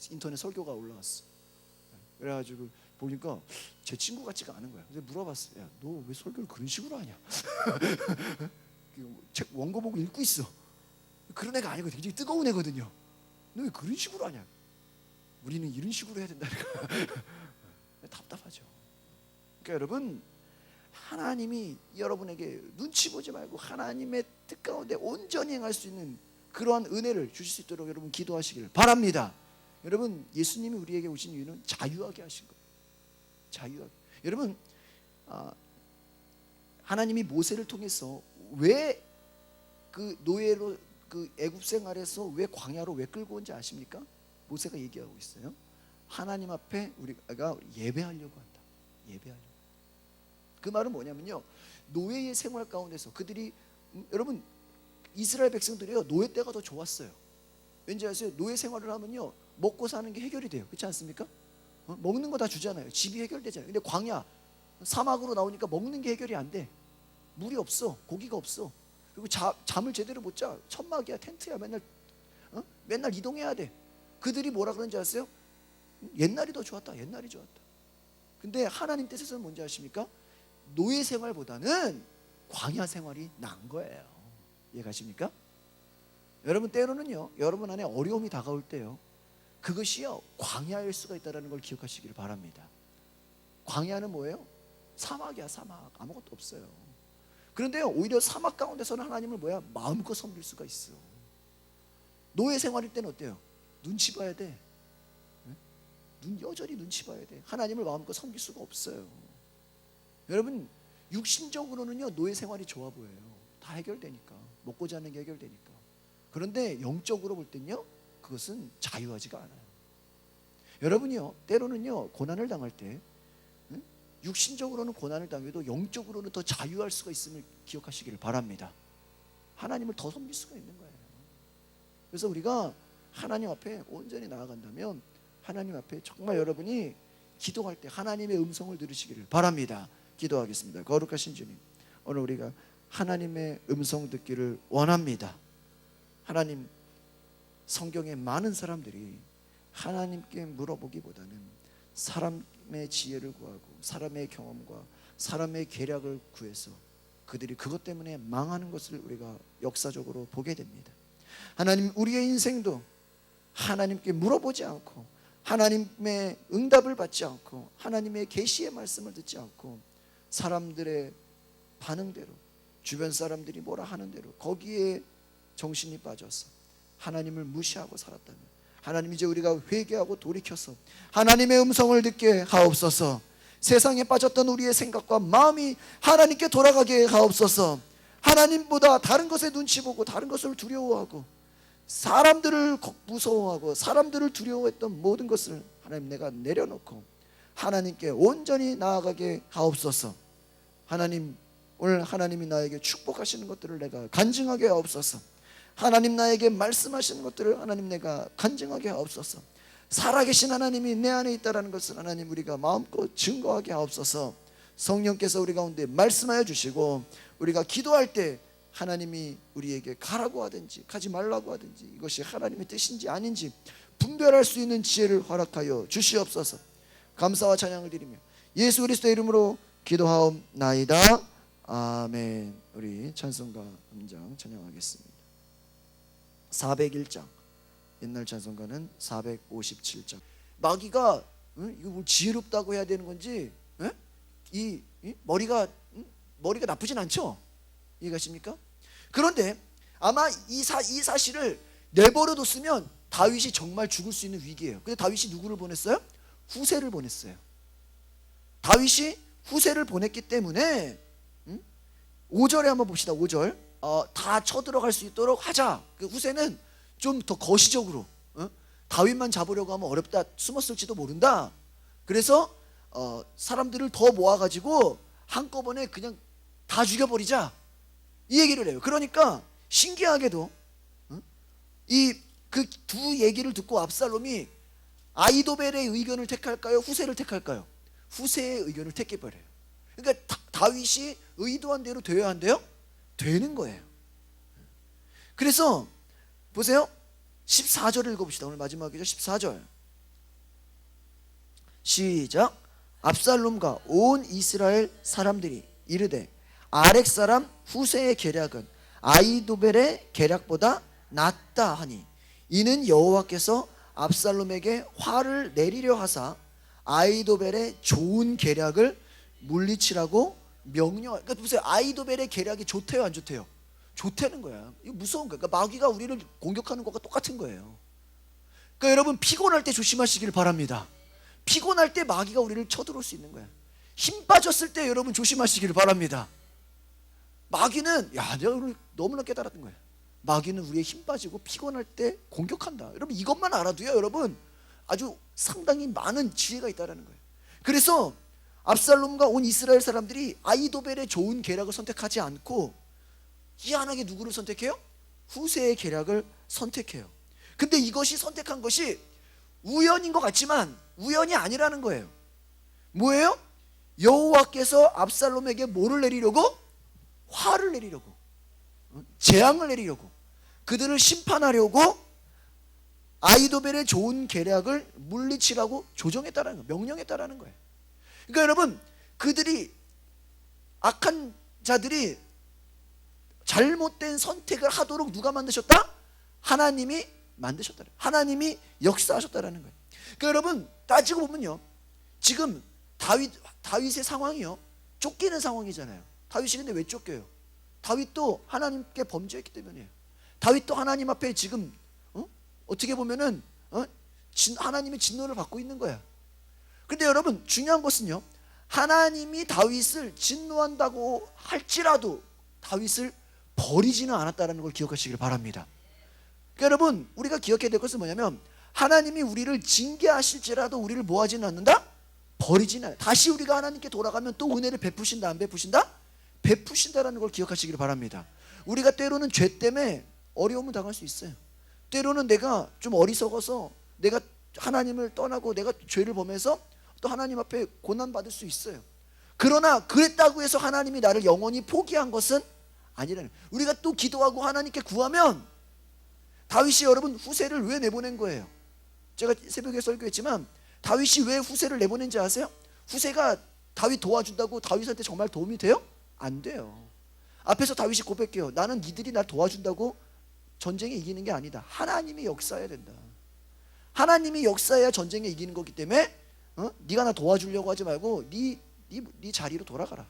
인터넷 설교가 올라왔어. 그래가지고 보니까 제 친구 같지가 않은 거야. 그래서 물어봤어. 야, 너 왜 설교를 그런 식으로 하냐? 책 원고 보고 읽고 있어. 그런 애가 아니고 굉장히 뜨거운 애거든요. 너 왜 그런 식으로 하냐? 우리는 이런 식으로 해야 된다니까. 답답하죠. 그러니까 여러분 하나님이 여러분에게 눈치 보지 말고 하나님의 뜻 가운데 온전히 행할 수 있는 그러한 은혜를 주실 수 있도록 여러분 기도하시길 바랍니다. 여러분 예수님이 우리에게 오신 이유는 자유하게 하신 거예요. 자유하게. 여러분 하나님이 모세를 통해서 왜 그 노예로 그 애굽 생활에서 왜 광야로 왜 끌고 온지 아십니까? 모세가 얘기하고 있어요. 하나님 앞에 우리가 예배하려고 한다. 예배하려고. 그 말은 뭐냐면요, 노예의 생활 가운데서 그들이 여러분 이스라엘 백성들이요 노예 때가 더 좋았어요. 왠지 아세요? 노예 생활을 하면요 먹고 사는 게 해결이 돼요. 그렇지 않습니까? 먹는 거 다 주잖아요. 집이 해결되잖아요. 근데 광야 사막으로 나오니까 먹는 게 해결이 안 돼. 물이 없어. 고기가 없어. 그리고 잠을 제대로 못 자. 천막이야, 텐트야. 맨날 이동해야 돼. 그들이 뭐라 그런지 아세요? 옛날이 더 좋았다. 옛날이 좋았다. 근데 하나님 뜻에서는 뭔지 아십니까? 노예 생활보다는 광야 생활이 나은 거예요. 이해가십니까? 여러분 때로는요 여러분 안에 어려움이 다가올 때요 그것이요 광야일 수가 있다는 걸 기억하시기를 바랍니다. 광야는 뭐예요? 사막이야. 사막. 아무것도 없어요. 그런데요 오히려 사막 가운데서는 하나님을 마음껏 섬길 수가 있어. 노예 생활일 때는 어때요? 눈치 봐야 돼. 여전히 눈치 봐야 돼. 하나님을 마음껏 섬길 수가 없어요. 여러분 육신적으로는요 노예 생활이 좋아 보여요. 다 해결되니까. 먹고 자는 게 해결되니까. 그런데 영적으로 볼 때는요 그것은 자유하지가 않아요. 여러분이요 때로는요 고난을 당할 때 육신적으로는 고난을 당해도 영적으로는 더 자유할 수가 있음을 기억하시기를 바랍니다. 하나님을 더 섬길 수가 있는 거예요. 그래서 우리가 하나님 앞에 온전히 나아간다면 하나님 앞에 정말 여러분이 기도할 때 하나님의 음성을 들으시기를 바랍니다. 기도하겠습니다. 거룩하신 주님, 오늘 우리가 하나님의 음성 듣기를 원합니다. 하나님, 성경에 많은 사람들이 하나님께 물어보기보다는 사람의 지혜를 구하고 사람의 경험과 사람의 계략을 구해서 그들이 그것 때문에 망하는 것을 우리가 역사적으로 보게 됩니다. 하나님, 우리의 인생도 하나님께 물어보지 않고 하나님의 응답을 받지 않고 하나님의 계시의 말씀을 듣지 않고 사람들의 반응대로, 주변 사람들이 뭐라 하는 대로 거기에 정신이 빠져서 하나님을 무시하고 살았다면, 하나님, 이제 우리가 회개하고 돌이켜서 하나님의 음성을 듣게 하옵소서. 세상에 빠졌던 우리의 생각과 마음이 하나님께 돌아가게 하옵소서. 하나님보다 다른 것에 눈치 보고 다른 것을 두려워하고 사람들을 무서워하고 사람들을 두려워했던 모든 것을 하나님, 내가 내려놓고 하나님께 온전히 나아가게 하옵소서. 하나님, 오늘 하나님이 나에게 축복하시는 것들을 내가 간증하게 하옵소서. 하나님, 나에게 말씀하시는 것들을 하나님, 내가 간증하게 하옵소서. 살아계신 하나님이 내 안에 있다는 것을 하나님, 우리가 마음껏 증거하게 하옵소서. 성령께서 우리 가운데 말씀하여 주시고 우리가 기도할 때 하나님이 우리에게 가라고 하든지 가지 말라고 하든지 이것이 하나님의 뜻인지 아닌지 분별할 수 있는 지혜를 허락하여 주시옵소서. 감사와 찬양을 드리며 예수 그리스도의 이름으로 기도하옵나이다. 아멘. 우리 찬송가 음장 찬양하겠습니다. 401장, 옛날 찬송가는 457장. 마귀가 이거 뭐 지혜롭다고 해야 되는 건지 이 머리가 나쁘진 않죠? 이해가십니까? 그런데 아마 이 사실을 내버려 뒀으면 다윗이 정말 죽을 수 있는 위기예요. 근데 다윗이 누구를 보냈어요? 후세를 보냈어요. 다윗이 후세를 보냈기 때문에 5절에 한번 봅시다. 5절. 다 쳐들어갈 수 있도록 하자. 그 후세는 좀 더 거시적으로 다윗만 잡으려고 하면 어렵다, 숨었을지도 모른다. 그래서 사람들을 더 모아가지고 한꺼번에 그냥 다 죽여버리자, 이 얘기를 해요. 그러니까 신기하게도 이 그 두 얘기를 듣고 압살롬이 아이도벨의 의견을 택할까요? 후세를 택할까요? 후세의 의견을 택해버려요. 그러니까 다윗이 의도한 대로 되어야 한대요? 되는 거예요. 그래서 보세요. 14절을 읽어봅시다. 오늘 마지막이죠. 14절 시작. 압살롬과 온 이스라엘 사람들이 이르되 아렉 사람 후세의 계략은 아이도벨의 계략보다 낫다 하니 이는 여호와께서 압살롬에게 화를 내리려 하사 아이도벨의 좋은 계략을 물리치라고 명령. 그러니까 보세요. 아이도벨의 계략이 좋대요, 안 좋대요? 좋다는 거야. 이거 무서운 거야. 그러니까 마귀가 우리를 공격하는 것과 똑같은 거예요. 그러니까 여러분, 피곤할 때 조심하시길 바랍니다. 피곤할 때 마귀가 우리를 쳐들어올 수 있는 거야. 힘 빠졌을 때 여러분 조심하시길 바랍니다. 마귀는, 내가 오늘 너무나 깨달았던 거야. 마귀는 우리의 힘 빠지고 피곤할 때 공격한다. 여러분, 이것만 알아도요, 여러분 아주 상당히 많은 지혜가 있다는 거예요. 그래서 압살롬과 온 이스라엘 사람들이 아이도벨의 좋은 계략을 선택하지 않고 희한하게 누구를 선택해요? 후세의 계략을 선택해요. 근데 이것이 선택한 것이 우연인 것 같지만 우연이 아니라는 거예요. 뭐예요? 여호와께서 압살롬에게 뭐를 내리려고? 화를 내리려고, 재앙을 내리려고, 그들을 심판하려고 아이도벨의 좋은 계략을 물리치라고 조정했다는 거예요. 명령했다는 거예요. 그러니까 여러분, 그들이, 악한 자들이 잘못된 선택을 하도록 누가 만드셨다? 하나님이 만드셨다. 하나님이 역사하셨다는 거예요. 그러니까 여러분, 따지고 보면요, 지금 다윗의 상황이요, 쫓기는 상황이잖아요. 다윗이 근데 왜 쫓겨요? 다윗도 하나님께 범죄했기 때문이에요. 다윗도 하나님 앞에 지금 어떻게 보면은 하나님의 진노를 받고 있는 거야. 근데 여러분, 중요한 것은요, 하나님이 다윗을 진노한다고 할지라도 다윗을 버리지는 않았다는 걸 기억하시길 바랍니다. 그러니까 여러분, 우리가 기억해야 될 것은 뭐냐면, 하나님이 우리를 징계하실지라도 우리를 뭐하지는 않는다? 버리지는 않아요. 다시 우리가 하나님께 돌아가면 또 은혜를 베푸신다, 안 베푸신다? 베푸신다라는 걸 기억하시길 바랍니다. 우리가 때로는 죄 때문에 어려움을 당할 수 있어요. 때로는 내가 좀 어리석어서 내가 하나님을 떠나고 내가 죄를 범해서 또 하나님 앞에 고난받을 수 있어요. 그러나 그랬다고 해서 하나님이 나를 영원히 포기한 것은 아니라는 거예요. 우리가 또 기도하고 하나님께 구하면 다윗이 여러분 후세를 왜 내보낸 거예요? 제가 새벽에 설교했지만 다윗이 왜 후세를 내보낸지 아세요? 후세가 다윗 도와준다고 다윗한테 정말 도움이 돼요? 안 돼요. 앞에서 다윗이 고백해요. 나는 니들이 날 도와준다고 전쟁에 이기는 게 아니다. 하나님이 역사해야 된다. 하나님이 역사해야 전쟁에 이기는 거기 때문에 네가 나 도와주려고 하지 말고 네 자리로 돌아가라.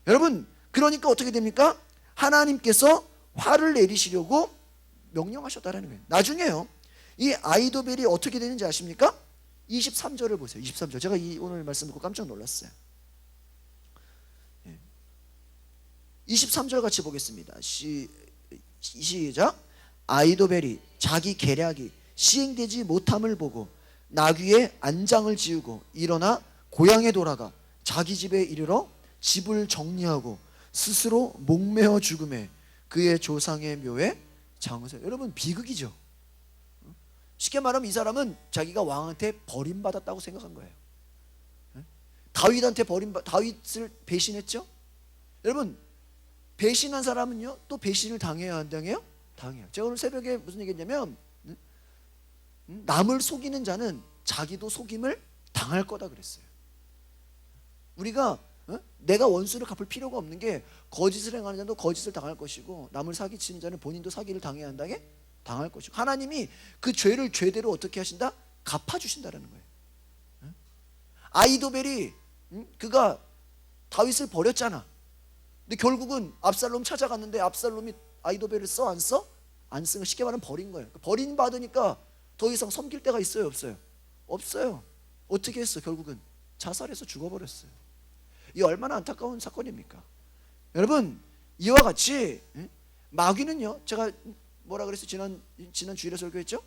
여러분, 그러니까 어떻게 됩니까? 하나님께서 화를 내리시려고 명령하셨다라는 거예요. 나중에요, 이 아이도벨이 어떻게 되는지 아십니까? 23절을 보세요. 23절. 제가 오늘 말씀 듣고 깜짝 놀랐어요. 23절 같이 보겠습니다. 시작. 아이도벨이 자기 계략이 시행되지 못함을 보고 나귀에 안장을 지우고 일어나 고향에 돌아가 자기 집에 이르러 집을 정리하고 스스로 목매어 죽음에 그의 조상의 묘에 장을. 여러분, 비극이죠. 쉽게 말하면 이 사람은 자기가 왕한테 버림받았다고 생각한 거예요. 다윗을 배신했죠. 여러분, 배신한 사람은요 또 배신을 당해야 안 당해요? 당해요. 제가 오늘 새벽에 무슨 얘기했냐면 남을 속이는 자는 자기도 속임을 당할 거다 그랬어요. 우리가 내가 원수를 갚을 필요가 없는 게 거짓을 행하는 자도 거짓을 당할 것이고 남을 사기치는 자는 본인도 사기를 당해야 한다게 당할 것이고 하나님이 그 죄를 죄대로 어떻게 하신다? 갚아주신다라는 거예요. 아이도벨이 그가 다윗을 버렸잖아. 근데 결국은 압살롬 찾아갔는데 압살롬이 아이도벨을 써? 안 써? 안 쓰고 쉽게 말하면 버린 거예요. 버림 받으니까 더 이상 섬길 데가 있어요? 없어요? 없어요. 어떻게 했어? 결국은 자살해서 죽어버렸어요. 이 얼마나 안타까운 사건입니까? 여러분, 이와 같이 마귀는요, 제가 뭐라 그랬어요? 지난 주일에 설교했죠?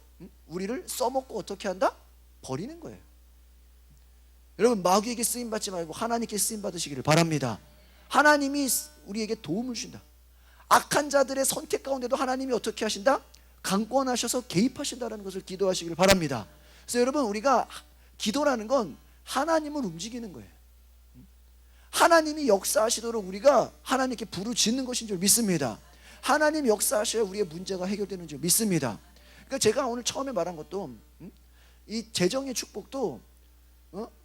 우리를 써먹고 어떻게 한다? 버리는 거예요. 여러분, 마귀에게 쓰임 받지 말고 하나님께 쓰임 받으시기를 바랍니다. 하나님이 우리에게 도움을 주신다. 악한 자들의 선택 가운데도 하나님이 어떻게 하신다? 강권하셔서 개입하신다는 것을 기도하시기를 바랍니다. 그래서 여러분, 우리가 기도라는 건 하나님을 움직이는 거예요. 하나님이 역사하시도록 우리가 하나님께 부르짖는 것인 줄 믿습니다. 하나님 역사하셔야 우리의 문제가 해결되는 줄 믿습니다. 그러니까 제가 오늘 처음에 말한 것도 이 재정의 축복도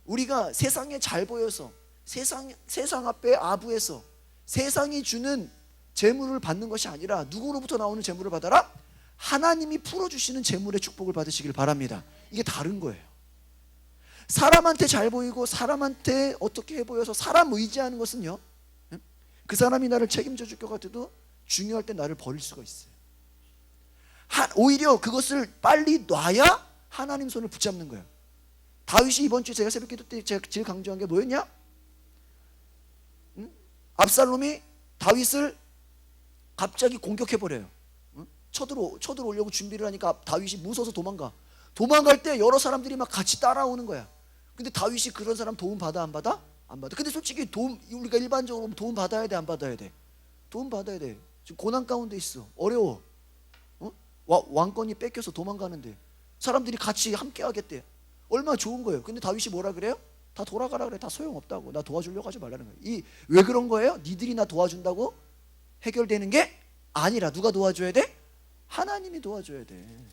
우리가 세상에 잘 보여서 세상 앞에 아부해서 세상이 주는 재물을 받는 것이 아니라 누구로부터 나오는 재물을 받아라? 하나님이 풀어주시는 재물의 축복을 받으시길 바랍니다. 이게 다른 거예요. 사람한테 잘 보이고 사람한테 어떻게 해 보여서 사람 의지하는 것은요, 그 사람이 나를 책임져 줄 것 같아도 중요할 때 나를 버릴 수가 있어요. 오히려 그것을 빨리 놔야 하나님 손을 붙잡는 거예요. 다윗이 이번 주에 제가 새벽 기도 때 제가 제일 강조한 게 뭐였냐? 압살롬이 다윗을 갑자기 공격해버려요. 쳐들어오려고 준비를 하니까 다윗이 무서워서 도망갈 때 여러 사람들이 막 같이 따라오는 거야. 근데 다윗이 그런 사람 도움 받아 안 받아? 안 받아. 근데 솔직히 우리가 일반적으로 도움 받아야 돼 안 받아야 돼? 도움 받아야 돼. 지금 고난 가운데 있어. 어려워. 왕권이 뺏겨서 도망가는데 사람들이 같이 함께 하겠대. 얼마나 좋은 거예요. 근데 다윗이 뭐라 그래요? 다 돌아가라 그래. 다 소용없다고. 나 도와주려고 하지 말라는 거예요. 왜 그런 거예요? 니들이 나 도와준다고 해결되는 게 아니라 누가 도와줘야 돼? 하나님이 도와줘야 돼.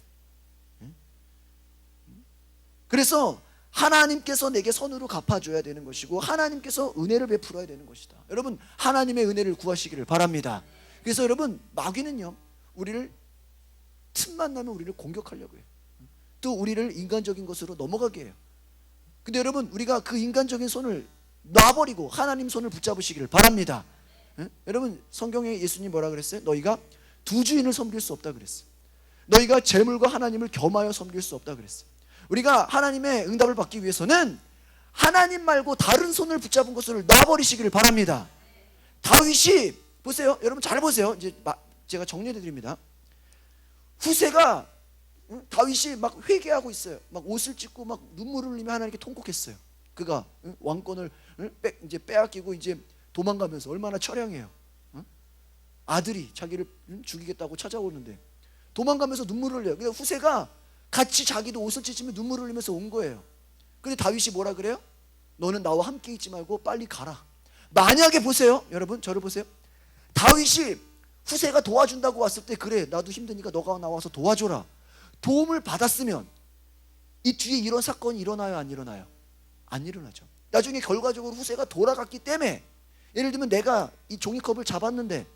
그래서 하나님께서 내게 선으로 갚아줘야 되는 것이고 하나님께서 은혜를 베풀어야 되는 것이다. 여러분, 하나님의 은혜를 구하시기를 바랍니다. 그래서 여러분, 마귀는요, 우리를 틈만 나면 우리를 공격하려고 해요. 또 우리를 인간적인 것으로 넘어가게 해요. 근데 여러분, 우리가 그 인간적인 손을 놔버리고 하나님 손을 붙잡으시기를 바랍니다. 여러분, 성경에 예수님 뭐라 그랬어요? 너희가 두 주인을 섬길 수 없다 그랬어요. 너희가 재물과 하나님을 겸하여 섬길 수 없다 그랬어요. 우리가 하나님의 응답을 받기 위해서는 하나님 말고 다른 손을 붙잡은 것을 놔버리시기를 바랍니다. 다윗이 보세요. 여러분 잘 보세요. 이제 제가 정리해 드립니다. 후세가 다윗이 막 회개하고 있어요. 막 옷을 찢고 막 눈물을 흘리며 하나님께 통곡했어요. 그가 왕권을 이제 빼앗기고 이제 도망가면서 얼마나 처량해요. 아들이 자기를 죽이겠다고 찾아오는데 도망가면서 눈물을 흘려요. 그래서 후세가 같이 자기도 옷을 찢으며 눈물을 흘리면서 온 거예요. 근데 다윗이 뭐라 그래요? 너는 나와 함께 있지 말고 빨리 가라. 만약에 보세요, 여러분 저를 보세요. 다윗이 후세가 도와준다고 왔을 때 그래 나도 힘드니까 너가 나와서 도와줘라. 도움을 받았으면 이 뒤에 이런 사건이 일어나요 안 일어나요? 안 일어나죠. 나중에 결과적으로 후세가 돌아갔기 때문에 예를 들면 내가 이 종이컵을 잡았는데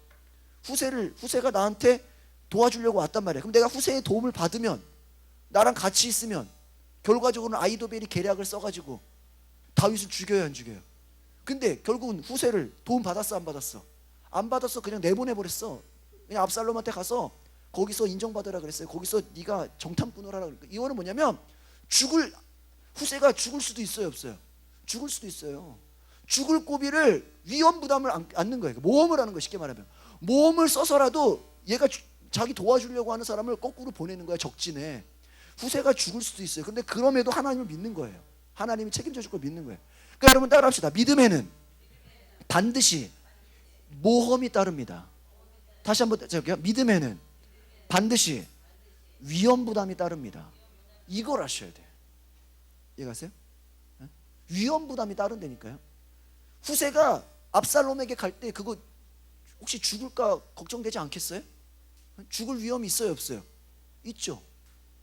후세가 나한테 도와주려고 왔단 말이야. 그럼 내가 후세의 도움을 받으면 나랑 같이 있으면 결과적으로는 아이도벨이 계략을 써가지고 다윗을 죽여요 안 죽여요? 근데 결국은 후세를 도움 받았어 안 받았어? 안 받았어. 그냥 내보내버렸어. 그냥 압살롬한테 가서 거기서 인정받으라 그랬어요. 거기서 네가 정탐꾼을 하라 그랬어요. 이거는 뭐냐면 후세가 죽을 수도 있어요 없어요? 죽을 수도 있어요. 죽을 고비를 위험 부담을 안는 거예요. 모험을 하는 거예요. 쉽게 말하면 모험을 써서라도 얘가 자기 도와주려고 하는 사람을 거꾸로 보내는 거야. 적진에. 후세가 죽을 수도 있어요. 근데 그럼에도 하나님을 믿는 거예요. 하나님이 책임져 줄 걸 믿는 거예요. 그러니까 여러분 따라합시다. 믿음에는 반드시 모험이 따릅니다. 다시 한번 해볼게요. 믿음에는 반드시 위험 부담이 따릅니다. 이걸 아셔야 돼요. 이해가세요? 위험 부담이 따른다니까요. 후세가 압살롬에게 갈 때 그거 혹시 죽을까 걱정되지 않겠어요? 죽을 위험이 있어요 없어요? 있죠.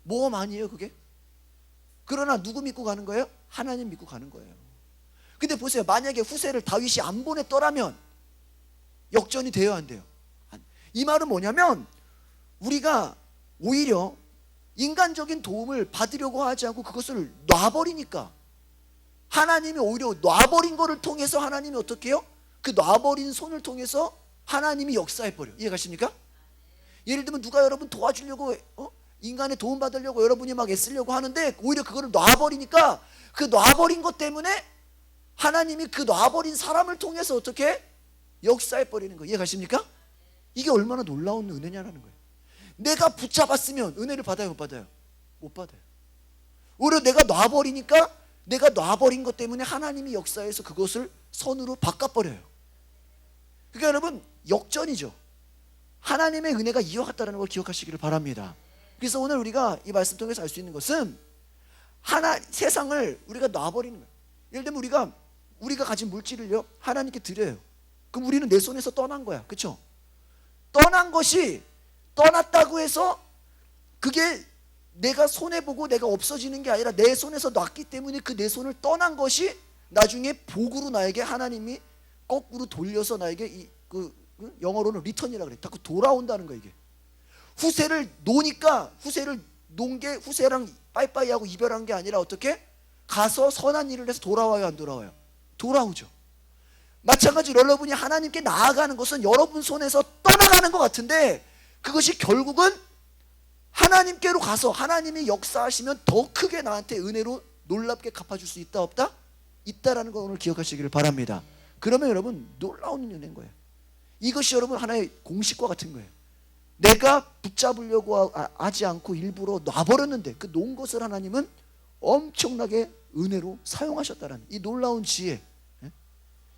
모험 아니에요 그게? 그러나 누구 믿고 가는 거예요? 하나님 믿고 가는 거예요. 근데 보세요. 만약에 후세를 다윗이 안 보냈더라면 역전이 돼요 안 돼요? 이 말은 뭐냐면 우리가 오히려 인간적인 도움을 받으려고 하지 않고 그것을 놔버리니까 하나님이 오히려 놔버린 거를 통해서 하나님이 어떻게 해요? 그 놔버린 손을 통해서 하나님이 역사해버려요. 이해가십니까? 예를 들면 누가 여러분 도와주려고 인간의 도움 받으려고 여러분이 막 애쓰려고 하는데 오히려 그거를 놔버리니까 그 놔버린 것 때문에 하나님이 그 놔버린 사람을 통해서 어떻게 역사해버리는 거예요. 이해가십니까? 이게 얼마나 놀라운 은혜냐라는 거예요. 내가 붙잡았으면 은혜를 받아요 못 받아요? 못 받아요. 오히려 내가 놔버리니까 내가 놔버린 것 때문에 하나님이 역사해서 그것을 선으로 바꿔버려요. 그러니까 여러분 역전이죠. 하나님의 은혜가 이와 같다는 걸 기억하시기를 바랍니다. 그래서 오늘 우리가 이 말씀 통해서 알 수 있는 것은 세상을 우리가 놔버리는 거예요. 예를 들면 우리가 가진 물질을요 하나님께 드려요. 그럼 우리는 내 손에서 떠난 거야. 그렇죠? 떠난 것이 떠났다고 해서 그게 내가 손해보고 내가 없어지는 게 아니라 내 손에서 놨기 때문에 그 내 손을 떠난 것이 나중에 복으로 나에게 하나님이 거꾸로 돌려서 나에게 영어로는 리턴이라고 그래. 자꾸 돌아온다는 거야 이게. 후세를 놓으니까 후세를 놓은 게 후세랑 빠이빠이하고 이별한 게 아니라 어떻게? 가서 선한 일을 해서 돌아와요 안 돌아와요? 돌아오죠. 마찬가지로 여러분이 하나님께 나아가는 것은 여러분 손에서 떠나가는 것 같은데 그것이 결국은 하나님께로 가서 하나님이 역사하시면 더 크게 나한테 은혜로 놀랍게 갚아줄 수 있다 없다? 있다라는 걸 오늘 기억하시기를 바랍니다. 그러면 여러분 놀라운 은혜인 거예요. 이것이 여러분 하나의 공식과 같은 거예요. 내가 붙잡으려고 하지 않고 일부러 놔버렸는데 그 놓은 것을 하나님은 엄청나게 은혜로 사용하셨다라는 이 놀라운 지혜.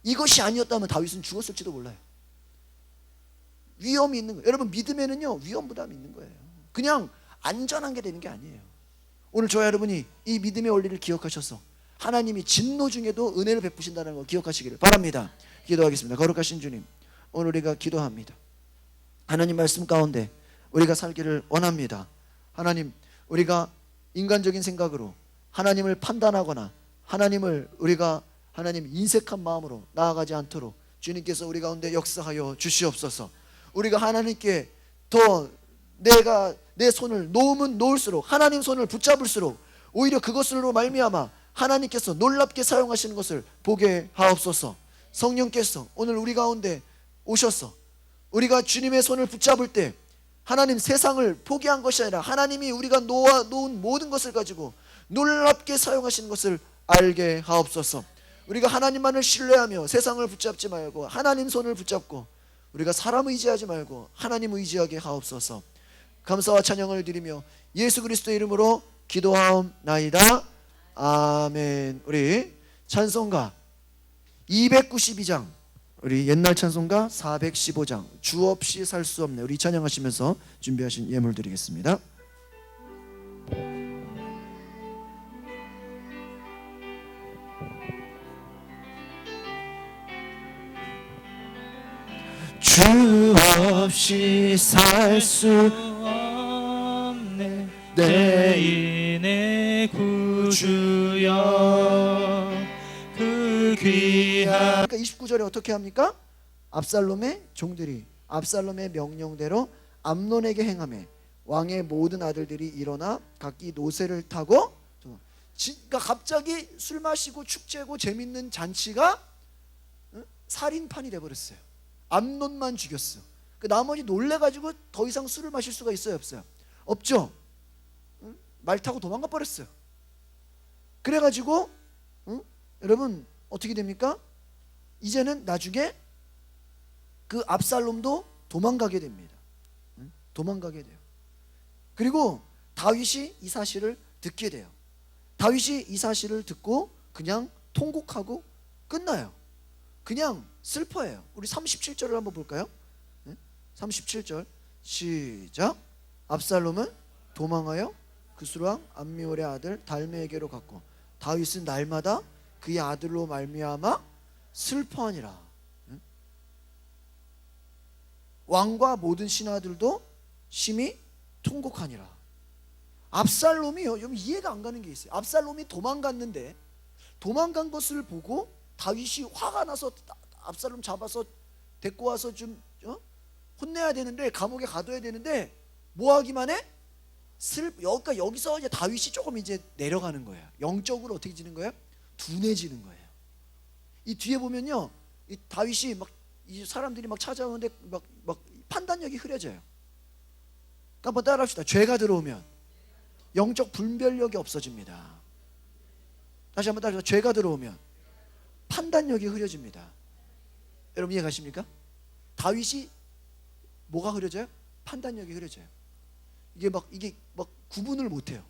이것이 아니었다면 다윗은 죽었을지도 몰라요. 위험이 있는 거예요. 여러분 믿음에는요 위험 부담이 있는 거예요. 그냥 안전한 게 되는 게 아니에요. 오늘 저와 여러분이 이 믿음의 원리를 기억하셔서 하나님이 진노 중에도 은혜를 베푸신다는 걸 기억하시기를 바랍니다. 기도하겠습니다. 거룩하신 주님, 오늘 우리가 기도합니다. 하나님 말씀 가운데 우리가 살기를 원합니다. 하나님, 우리가 인간적인 생각으로 하나님을 판단하거나 하나님을 우리가 하나님 인색한 마음으로 나아가지 않도록 주님께서 우리 가운데 역사하여 주시옵소서. 우리가 하나님께 더 내가 내 손을 놓으면 놓을수록 하나님 손을 붙잡을수록 오히려 그것으로 말미암아 하나님께서 놀랍게 사용하시는 것을 보게 하옵소서. 성령께서 오늘 우리 가운데 오셔서 우리가 주님의 손을 붙잡을 때 하나님 세상을 포기한 것이 아니라 하나님이 우리가 놓은 모든 것을 가지고 놀랍게 사용하시는 것을 알게 하옵소서. 우리가 하나님만을 신뢰하며 세상을 붙잡지 말고 하나님 손을 붙잡고 우리가 사람 의지하지 말고 하나님 의지하게 하옵소서. 감사와 찬양을 드리며 예수 그리스도의 이름으로 기도하옵나이다. 아멘. 우리 찬송가 292장, 우리 옛날 찬송가 415장 주 없이 살 수 없네, 우리 찬양하시면서 준비하신 예물 드리겠습니다. 주 없이 없이 살 수 없네 내 인의 구주여 그 귀한. 그러니까 29절에 어떻게 합니까? 압살롬의 종들이 압살롬의 명령대로 암논에게 행하매 왕의 모든 아들들이 일어나 각기 노새를 타고, 그러니까 갑자기 술 마시고 축제고 재밌는 잔치가 살인판이 돼버렸어요. 암논만 죽였어. 그 나머지 놀래가지고 더 이상 술을 마실 수가 있어요, 없어요? 없죠. 말 타고 도망가 버렸어요. 그래가지고 여러분 어떻게 됩니까? 이제는 나중에 그 압살롬도 도망가게 됩니다. 도망가게 돼요. 그리고 다윗이 이 사실을 듣게 돼요. 다윗이 이 사실을 듣고 그냥 통곡하고 끝나요. 그냥 슬퍼해요. 우리 37절을 한번 볼까요? 37절 시작. 압살롬은 도망하여 그스루왕 암미올의 아들 달메에게로 갔고 다윗은 날마다 그의 아들로 말미암아 슬퍼하니라. 왕과 모든 신하들도 심히 통곡하니라. 압살롬이요, 좀 이해가 안 가는 게 있어요. 압살롬이 도망갔는데 도망간 것을 보고 다윗이 화가 나서 압살롬 잡아서 데리고 와서 좀 혼내야 되는데, 감옥에 가둬야 되는데 뭐 하기만 해? 그러니까 여기서 이제 다윗이 조금 이제 내려가는 거예요. 영적으로 어떻게 지는 거예요? 둔해지는 거예요. 이 뒤에 보면요, 이 다윗이 막 이 사람들이 막 찾아오는데 막 판단력이 흐려져요. 그러니까 한번 따라합시다. 죄가 들어오면 영적 분별력이 없어집니다. 다시 한번 따라합시다. 죄가 들어오면 판단력이 흐려집니다. 여러분 이해 가십니까? 다윗이 뭐가 흐려져요? 판단력이 흐려져요. 이게 막 구분을 못해요.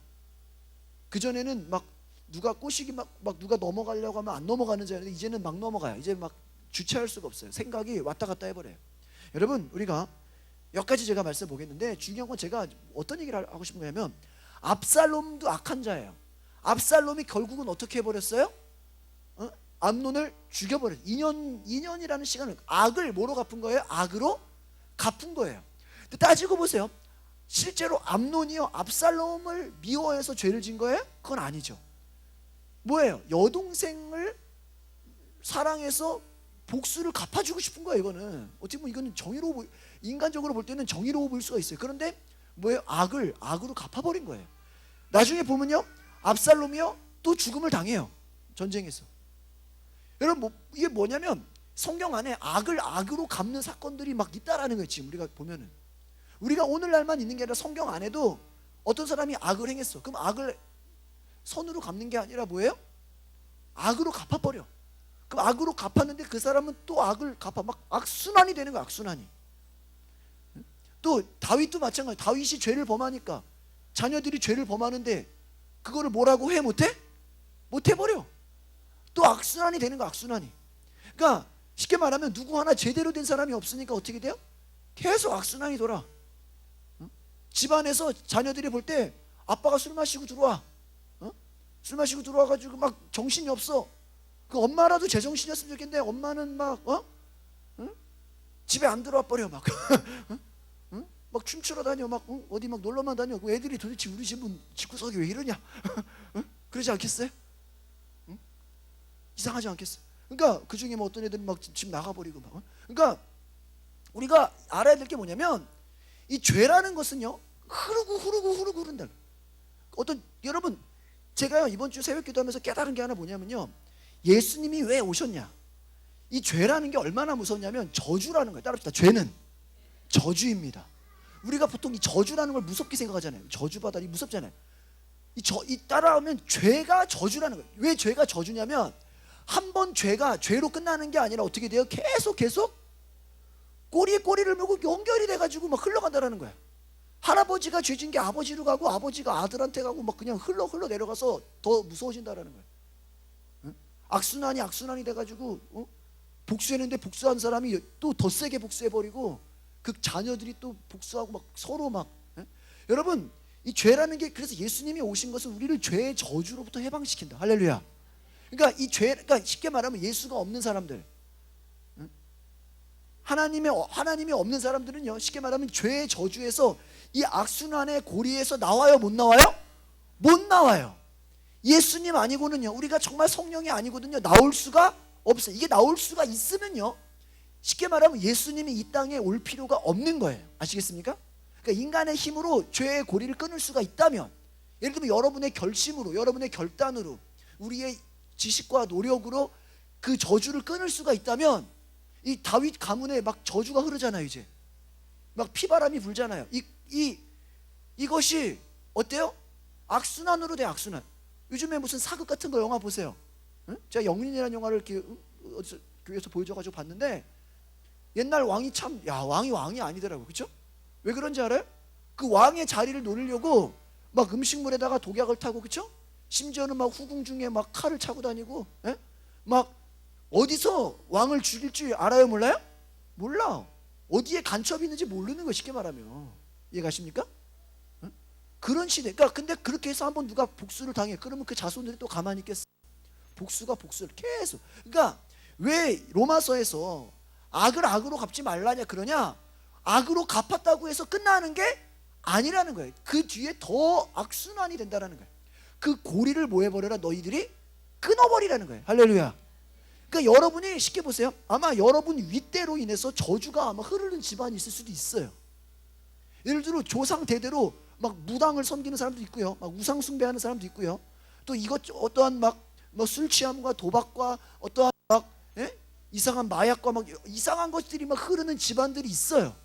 그 전에는 막 누가 꼬시기 막 누가 넘어가려고 하면 안 넘어가는 자였는데 이제는 막 넘어가요. 이제 막 주체할 수가 없어요. 생각이 왔다 갔다 해버려요. 여러분 우리가 여기까지 제가 말씀 보겠는데, 중요한 건 제가 어떤 얘기를 하고 싶은 거냐면, 압살롬도 악한 자예요. 압살롬이 결국은 어떻게 해버렸어요? 암논을 죽여버렸어요. 2년이라는 시간을 악을 뭐로 갚은 거예요? 악으로 갚은 거예요. 근데 따지고 보세요. 실제로 암논이요, 압살롬을 미워해서 죄를 진 거예요? 그건 아니죠. 뭐예요? 여동생을 사랑해서 복수를 갚아주고 싶은 거예요. 이거는 어떻게 보면 이거는 정의로워, 인간적으로 볼 때는 정의로워 보일 수가 있어요. 그런데 뭐예요? 악으로 갚아버린 거예요. 나중에 보면요, 압살롬이요 또 죽음을 당해요. 전쟁에서. 여러분 이게 뭐냐면 성경 안에 악을 악으로 갚는 사건들이 막 있다라는 거예요. 지금 우리가 보면은, 우리가 오늘날만 있는 게 아니라 성경 안에도 어떤 사람이 악을 행했어. 그럼 악을 선으로 갚는 게 아니라 뭐예요? 악으로 갚아버려. 그럼 악으로 갚았는데 그 사람은 또 악을 갚아. 막 악순환이 되는 거야. 악순환이. 또 다윗도 마찬가지. 다윗이 죄를 범하니까 자녀들이 죄를 범하는데 그거를 뭐라고 해? 못해? 못해버려. 또 악순환이 되는 거야. 악순환이. 그러니까 쉽게 말하면 누구 하나 제대로 된 사람이 없으니까 어떻게 돼요? 계속 악순환이 돌아. 집안에서 자녀들이 볼 때 아빠가 술 마시고 들어와. 술 마시고 들어와가지고 막 정신이 없어. 그 엄마라도 제정신이었으면 좋겠는데 엄마는 막 집에 안 들어와 버려. 막 막 춤추러 다녀. 막 어디 막 놀러만 다녀. 그 애들이 도대체 우리 집은 집구석이 왜 이러냐? 그러지 않겠어요? 이상하지 않겠어요? 그러니까 그 중에 뭐 어떤 애들은 막 집 나가버리고 막. 그러니까 우리가 알아야 될 게 뭐냐면, 이 죄라는 것은요 흐르고 흐른다. 여러분 제가요 이번 주 새벽 기도하면서 깨달은 게 하나 뭐냐면요, 예수님이 왜 오셨냐, 이 죄라는 게 얼마나 무섭냐면 저주라는 거예요. 따라합시다. 죄는 저주입니다. 우리가 보통 이 저주라는 걸 무섭게 생각하잖아요. 저주받아, 이 무섭잖아요. 이 따라하면 죄가 저주라는 거예요. 왜 죄가 저주냐면, 한 번 죄가 죄로 끝나는 게 아니라 어떻게 돼요? 계속 꼬리에 꼬리를 물고 연결이 돼가지고 막 흘러간다라는 거야. 할아버지가 죄진 게 아버지로 가고 아버지가 아들한테 가고 막 그냥 흘러 내려가서 더 무서워진다라는 거야. 악순환이 돼가지고 복수했는데 복수한 사람이 또 더 세게 복수해버리고 그 자녀들이 또 복수하고 막 서로 막. 여러분 이 죄라는 게, 그래서 예수님이 오신 것은 우리를 죄의 저주로부터 해방시킨다. 할렐루야. 그러니까 그러니까 쉽게 말하면 예수가 없는 사람들, 하나님이 없는 사람들은요, 쉽게 말하면 죄의 저주에서, 이 악순환의 고리에서 나와요, 못 나와요? 못 나와요. 예수님 아니고는요, 우리가 정말 성령이 아니거든요, 나올 수가 없어요. 이게 나올 수가 있으면요, 쉽게 말하면 예수님이 이 땅에 올 필요가 없는 거예요. 아시겠습니까? 그러니까 인간의 힘으로 죄의 고리를 끊을 수가 있다면, 예를 들면 여러분의 결심으로, 여러분의 결단으로, 우리의 지식과 노력으로 그 저주를 끊을 수가 있다면, 이 다윗 가문에 막 저주가 흐르잖아요. 이제 막 피바람이 불잖아요. 이것이 어때요? 악순환으로 돼. 악순환. 요즘에 무슨 사극 같은 거 영화 보세요. 응? 제가 영린이라는 영화를 이렇게 어디서 교회에서 보여줘가지고 봤는데, 옛날 왕이 참, 왕이 아니더라고요. 그렇죠? 왜 그런지 알아요? 그 왕의 자리를 노리려고 막 음식물에다가 독약을 타고, 그렇죠? 심지어는 막 후궁 중에 막 칼을 차고 다니고, 예? 막 어디서 왕을 죽일 줄 알아요? 몰라요? 몰라. 어디에 간첩이 있는지 모르는 거, 쉽게 말하면. 이해가십니까? 응? 그런 시대. 그러니까 근데 그렇게 해서 한번 누가 복수를 당해. 그러면 그 자손들이 또 가만히 있겠어? 복수가 복수를 계속. 그러니까 왜 로마서에서 악을 악으로 갚지 말라냐 그러냐? 악으로 갚았다고 해서 끝나는 게 아니라는 거예요. 그 뒤에 더 악순환이 된다는 거예요. 그 고리를 뭐 해버려라? 너희들이 끊어버리라는 거예요. 할렐루야. 그러니까 여러분이 쉽게 보세요. 아마 여러분 윗대로 인해서 저주가 아마 흐르는 집안이 있을 수도 있어요. 예를 들어 조상 대대로 막 무당을 섬기는 사람도 있고요, 막 우상 숭배하는 사람도 있고요, 또 어떠한 술 취함과 도박과 어떠한 이상한 마약과 막 이상한 것들이 막 흐르는 집안들이 있어요.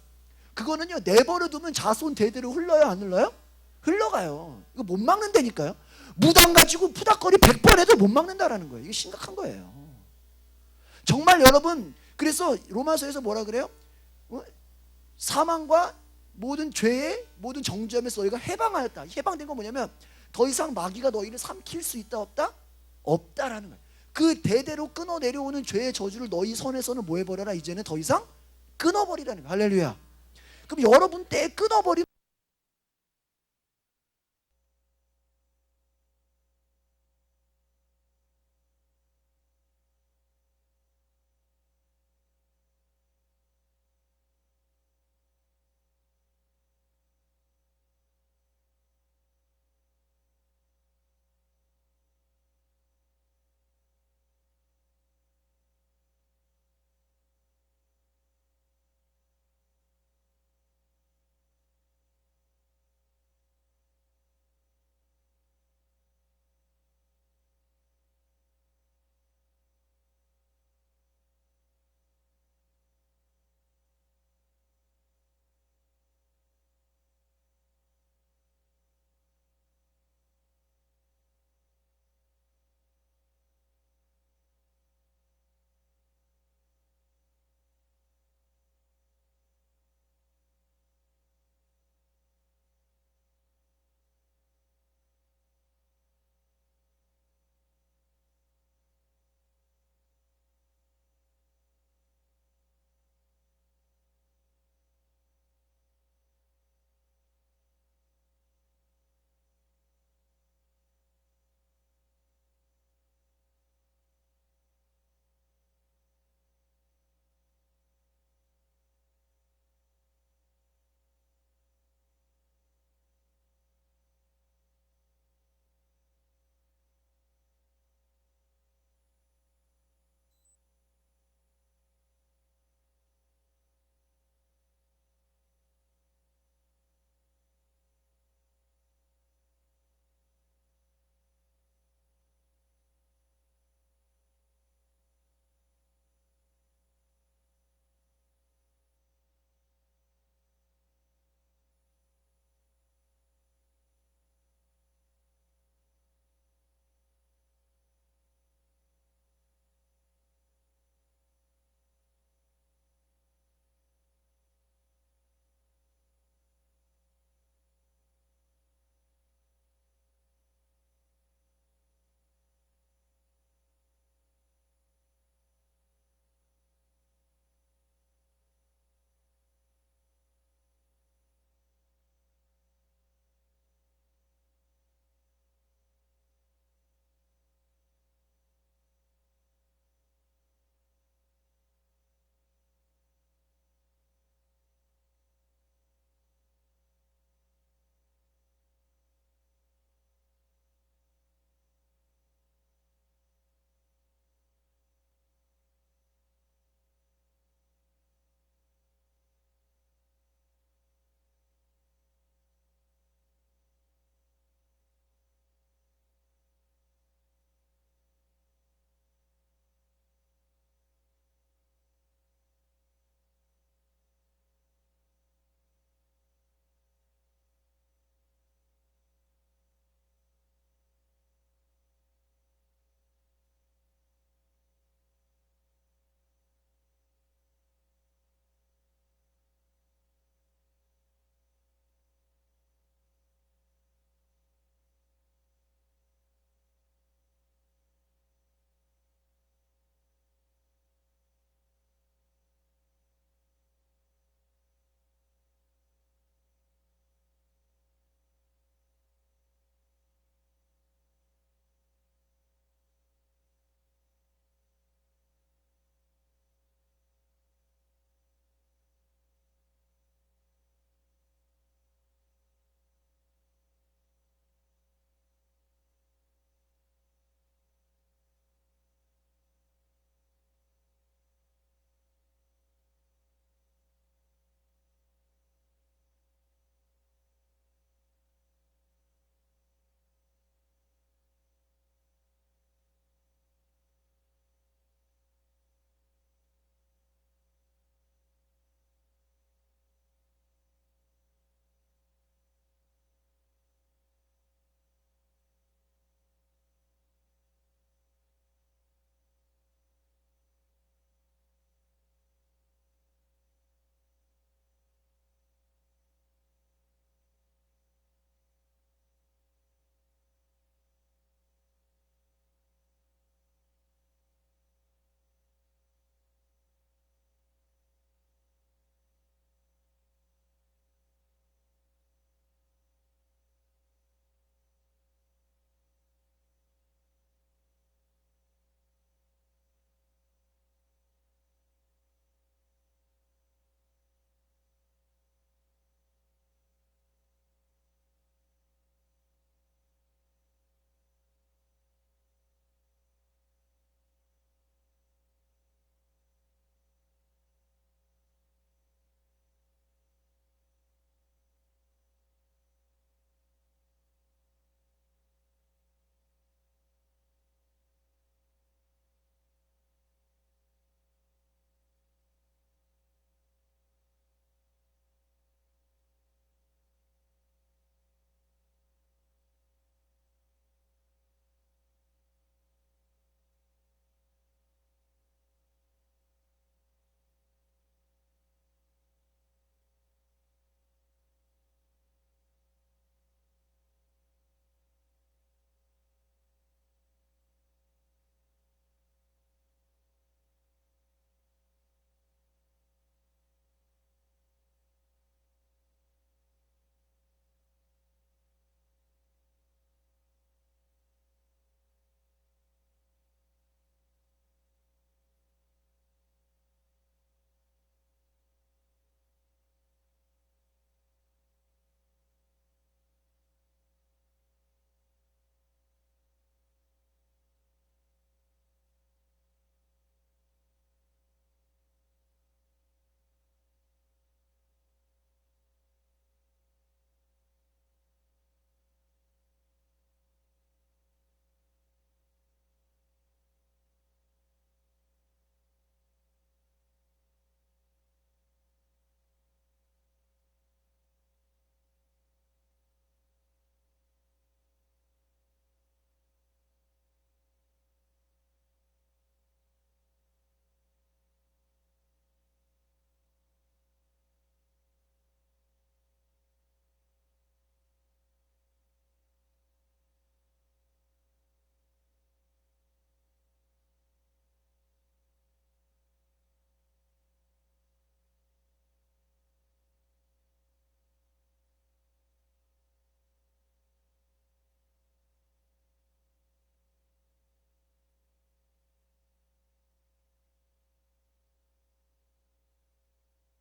그거는요, 내버려 두면 자손 대대로 흘러요, 안 흘러요? 흘러가요. 이거 못 막는다니까요. 무당 가지고 푸닥거리 100번 해도 못 막는다라는 거예요. 이게 심각한 거예요. 정말 여러분, 그래서 로마서에서 뭐라 그래요? 사망과 모든 죄의 모든 정죄함에서 너희가 해방하였다. 해방된 건 뭐냐면 더 이상 마귀가 너희를 삼킬 수 있다 없다? 없다라는 거예요. 그 대대로 끊어 내려오는 죄의 저주를 너희 손에서는 뭐 해버려라? 이제는 더 이상 끊어버리라는 거예요. 할렐루야. 그럼 여러분 때 끊어버리면